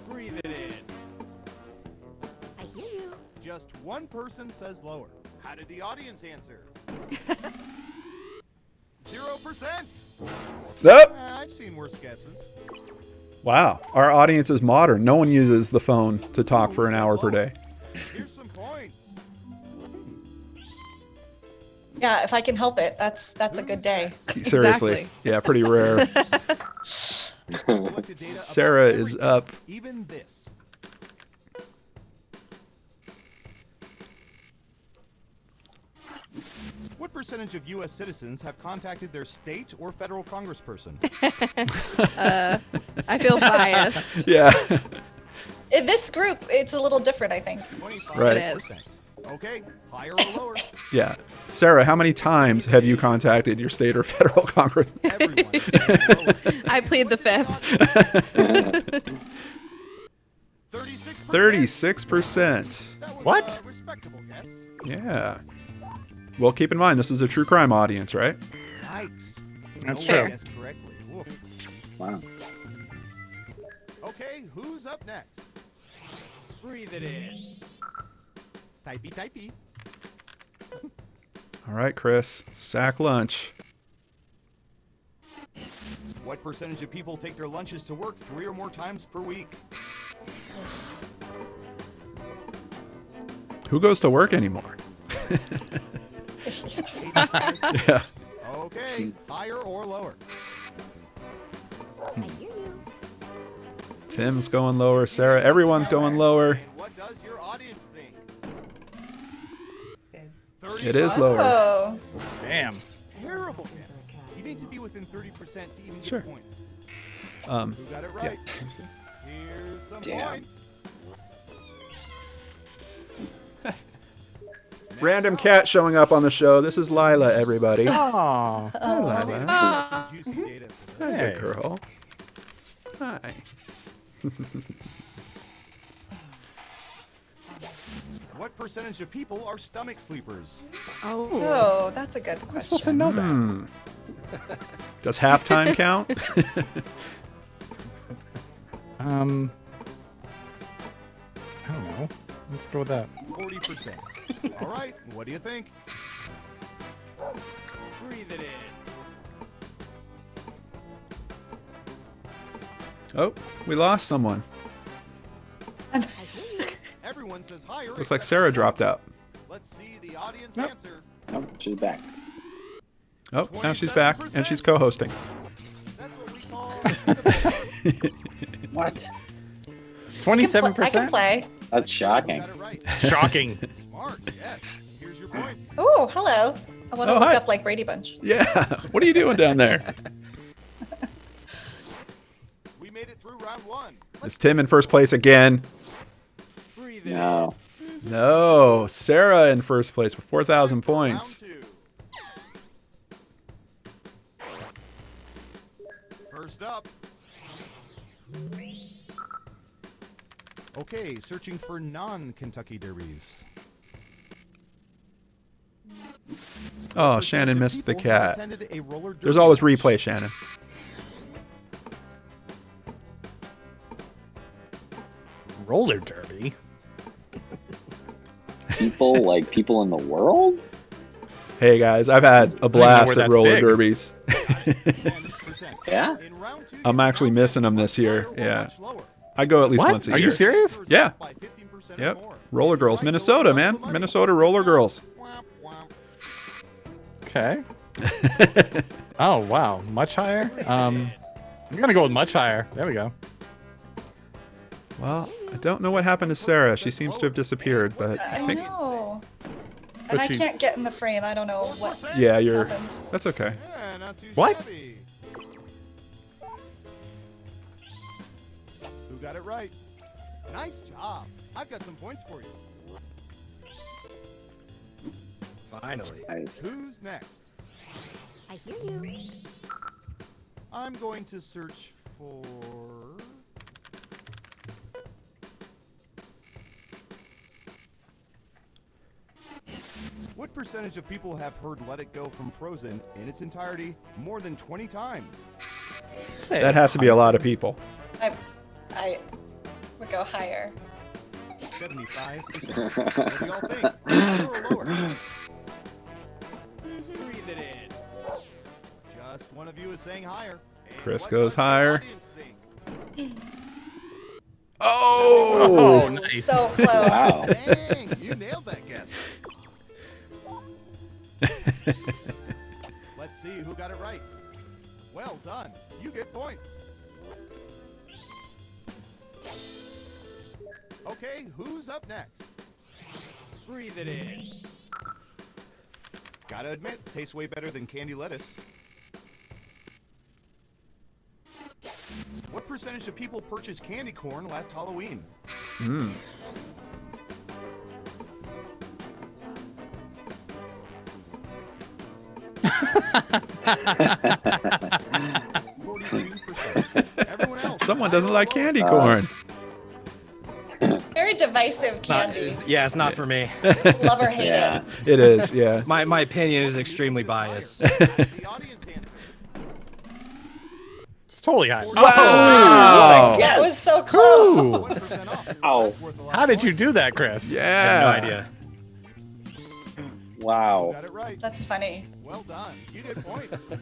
Breathe it in. I hear you. Just one person says lower. How did the audience answer? 0%. Nope. I've seen worse guesses. Wow. Our audience is modern. No one uses the phone to talk for an hour per day. Here's some points. Yeah, if I can help it, that's a good day. Seriously. Exactly. Yeah, pretty rare. Collected data about Sarah is everything, up. Even this. What percentage of U.S. citizens have contacted their state or federal congressperson? I feel biased. Yeah. In this group, it's a little different, I think. 25%. Right. It is. Okay, higher or lower? Yeah. Sarah, how many times have you contacted your state or federal congress? Everyone is saying lower. I plead the fifth. 36%. 36%. That was What? a respectable guess. Yeah. Well, keep in mind, this is a true crime audience, right? Yikes. That's No one true. guessed correctly. Woof. Wow. Okay, who's up next? Breathe it in. Typey, typey. All right, Chris. Sack lunch. What percentage of people take their lunches to work 3 or more times per week? Who goes to work anymore? Yeah. Okay, higher or lower? I hear you. Tim's going lower. Sarah, everyone's going lower. And what does your audience think? It is lower. Oh, Damn. Terrible guess. You need to be within 30% to even get Sure. points. Um, Who got it right? Here's some Damn. points. random cat showing up on the show. This is Lila, everybody. Oh. Lila. Some juicy data for Hi, that. good girl. Hi. What percentage of people are stomach sleepers? oh, that's a good question. know that. Hmm. Does halftime count? I don't know. Let's go with that. 40%. All right, what do you think? Breathe it in. Oh, we lost someone. Everyone says higher. Looks like except Sarah for dropped out. Let's see the audience Nope. answer. Oh, she's back. Oh, now she's back and she's co-hosting. That's what we call. What? I can play. That's shocking. Got it right. Shocking. Smart. Yes. Here's your points. Oh, hello. I want to Oh, look hi. up like Brady Bunch. Yeah. What are you doing down there? We made it through round 1. It's Tim in first place again. Breathe in. No. No, Sarah in first place with 4,000 Round points. 2. First up. Okay, searching for non-Kentucky Derbies. Oh, Shannon missed the People who cat. attended a roller There's derby always match. replay, Shannon. Roller derby. People like people in the world? Hey guys, I've had a even know blast where at that's roller big. derbies. 10%. Yeah? In round 2, I'm you actually found missing them much this year. higher or Yeah. much lower. I go at least What? once a Are year. you serious? Yeah. By 15% or Yep. more. Roller girls, Right, Minnesota, no man. money. Minnesota roller girls. Womp, womp. Okay. Oh wow, much higher. I'm gonna go with much higher. There we go. Well, I don't know what happened to Sarah. She seems to have disappeared, but I I think know. But And I she- can't get in the frame. I don't know what yeah, you're. happened. That's okay. Yeah, not too What? shabby. Who got it right? Nice job. I've got some points for you. Finally. Nice. Who's next? I hear you. I'm going to search for... What percentage of people have heard Let It Go from Frozen in its entirety more than 20 times? That has to be a lot of people. I would go higher. 75%. What do y'all think? Higher or lower? Breathe it in. Just one of you is saying higher. And Chris what goes does the higher. audience think? Oh! nice. So close. Wow. Dang, you nailed that guess. Let's see who got it right. Well done. You get points. Okay, who's up next? Breathe it in. Gotta admit, tastes way better than candy lettuce. What percentage of people purchased candy corn last Halloween? Mm. Everyone else. Someone doesn't like higher or candy lower? corn. Very divisive Not- candy. yeah, it's not for me. Love or hate Yeah. it. It is, yeah. My opinion is extremely biased. The audience answer. It's totally high. Wow! That was so close. 1% off. Oh. How did you do that, Chris? I Yeah. have no idea. Wow. Got it right. That's funny. Well done. You get points.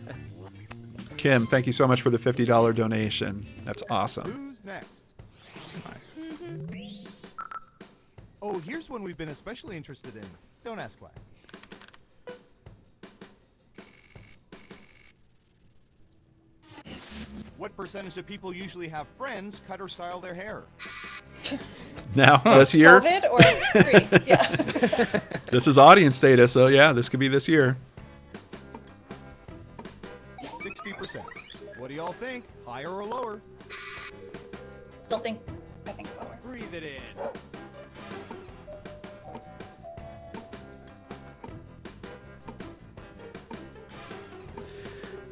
Kim, thank you so much for the $50 donation. That's awesome. Who's next? Oh, here's one we've been especially interested in. Don't ask why. What percentage of people usually have friends cut or style their hair? Now, this year, COVID or free? Yeah. this is audience data, so yeah, this could be this year. 60%. What do y'all think? Higher or lower? I think lower. Breathe it in.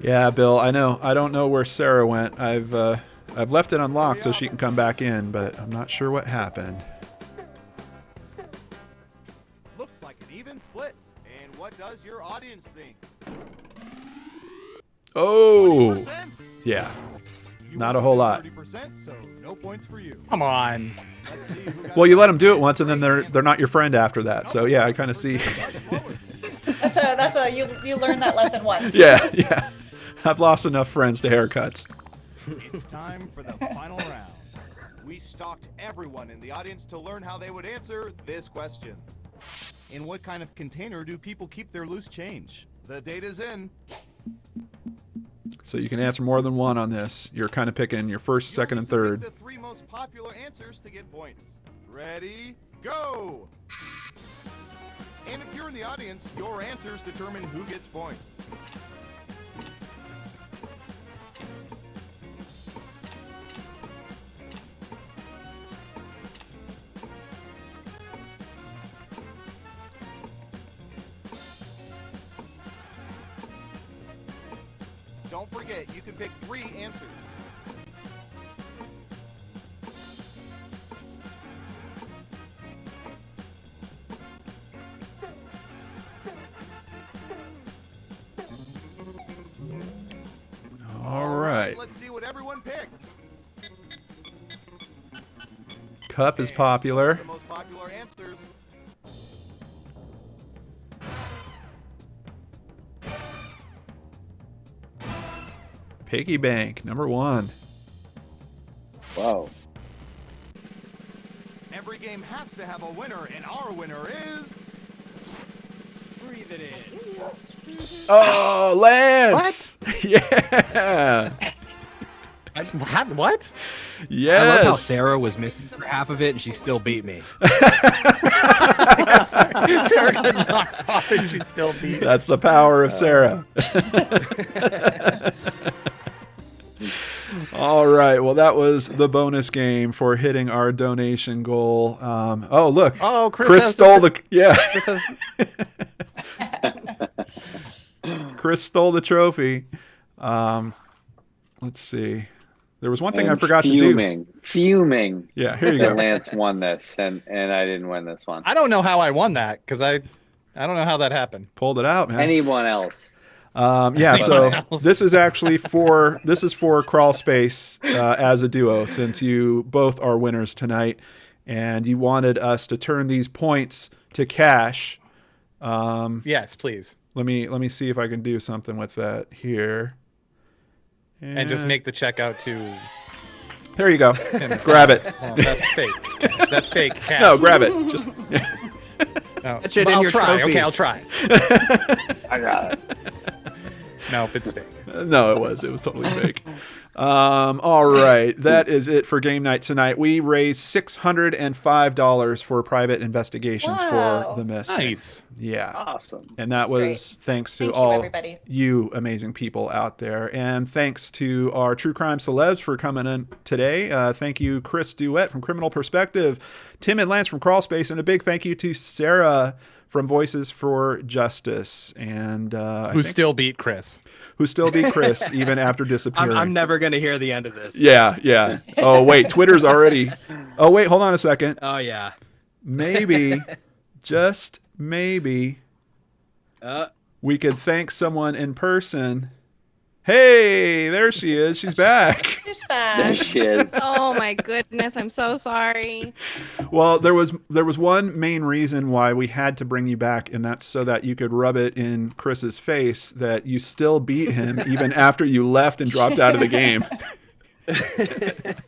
Yeah, Bill, I know. I don't know where Sarah went. I've left it unlocked so she can come back in, but I'm not sure what happened. Looks like an even split. And what does your audience think? Oh, 20%. yeah. You Not were a whole within lot. 30%, so no points for you. Come on. Let's see who got Well, you it let right. them do it once, and then they're not your friend after that. So yeah, I kind of see. That's a you learned that lesson once. Yeah. I've lost enough friends to haircuts. It's time for the final round. We stalked everyone in the audience to learn how they would answer this question. In what kind of container do people keep their loose change? The data's in. So you can answer more than one on this. You're kind of picking your first, second, and You'll need to third. pick the three most popular answers to get points. Ready, go! And if you're in the audience, your answers determine who gets points. Don't forget, you can pick 3 answers. All right. Let's see what everyone picked. Cup is And popular. The most popular answers. Piggy bank, number 1. Whoa. Every game has to have a winner, and our winner is... Breathe it in. Oh, Lance! Yeah. What? Yes. I love how Sarah was missing for half of it and she still beat me. Sarah got knocked off and she still beat. That's the power of Sarah. All right. Well, that was the bonus game for hitting our donation goal. Oh, look. Oh, Chris has stole the. Yeah. Chris has, Chris stole the trophy. Let's see. There was one thing I forgot to do. Fuming. Yeah, here you that go. Lance won this, and I didn't win this one. I don't know how I won that because I don't know how that happened. Pulled it out, man. Anyone else? Yeah, so this is actually for Crawl Space as a duo, since you both are winners tonight, and you wanted us to turn these points to cash. Yes, please. Let me see if I can do something with that here. And just make the checkout to. There you go. Grab it. Oh, that's fake. That's fake cash. No, grab it. Just. No. Put it in I'll your try. trophy. Okay, I'll try. I got it. No, it's fake. No, it was totally fake. All right, that is it for game night tonight. We raised $605 for private investigations for the missing. Nice. Yeah. Awesome. And that was thanks to Thank you, all everybody. you amazing people out there. And thanks to our true crime celebs for coming in today. Thank you, Chris Duet from Criminal Perspective, Tim and Lance from Crawl Space, and a big thank you to Sarah from Voices for Justice. And Who still beat Chris. Who still beat Chris even after disappearing. I'm never going to hear the end of this. Yeah. Oh, wait, Twitter's already. Oh, wait, hold on a second. Oh, yeah. Maybe, just maybe, we could thank someone in person. Hey, there she is. She's back. She's back. There she is. Oh my goodness, I'm so sorry. Well, there was one main reason why we had to bring you back, and that's so that you could rub it in Chris's face that you still beat him even after you left and dropped out of the game.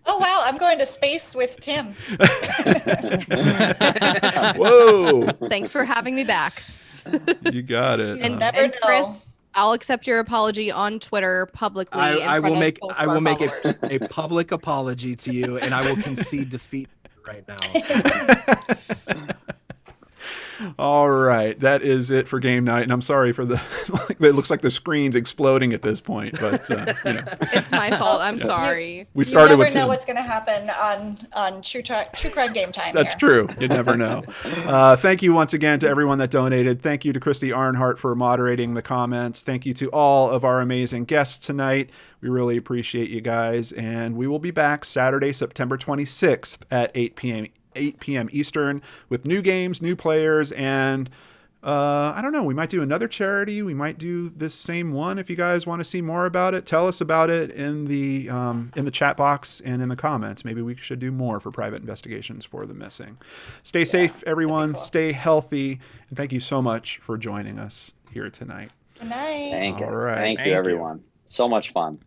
Oh wow, I'm going to space with Tim. Whoa. Thanks for having me back. You got it. You never know. Chris, I'll accept your apology on Twitter publicly. I will make followers. a public apology to you, and I will concede defeat right now. All right, that is it for game night, and I'm sorry for the. It looks like the screen's exploding at this point, but It's my fault. I'm sorry. We started you never with know Tim. what's going to happen on True Crime Game Time. That's here. true. You never know. Thank you once again to everyone that donated. Thank you to Christy Arnhart for moderating the comments. Thank you to all of our amazing guests tonight. We really appreciate you guys, and we will be back Saturday, September 26th at 8 p.m. Eastern with new games, new players, and I don't know, we might do another charity. We might do this same one. If you guys want to see more about it, tell us about it in the chat box and in the comments. Maybe we should do more for private investigations for the missing. Stay safe, everyone. Cool. Stay healthy, and thank you so much for joining us here tonight. Good night. Thank you. All right. Thank you, everyone. So much fun.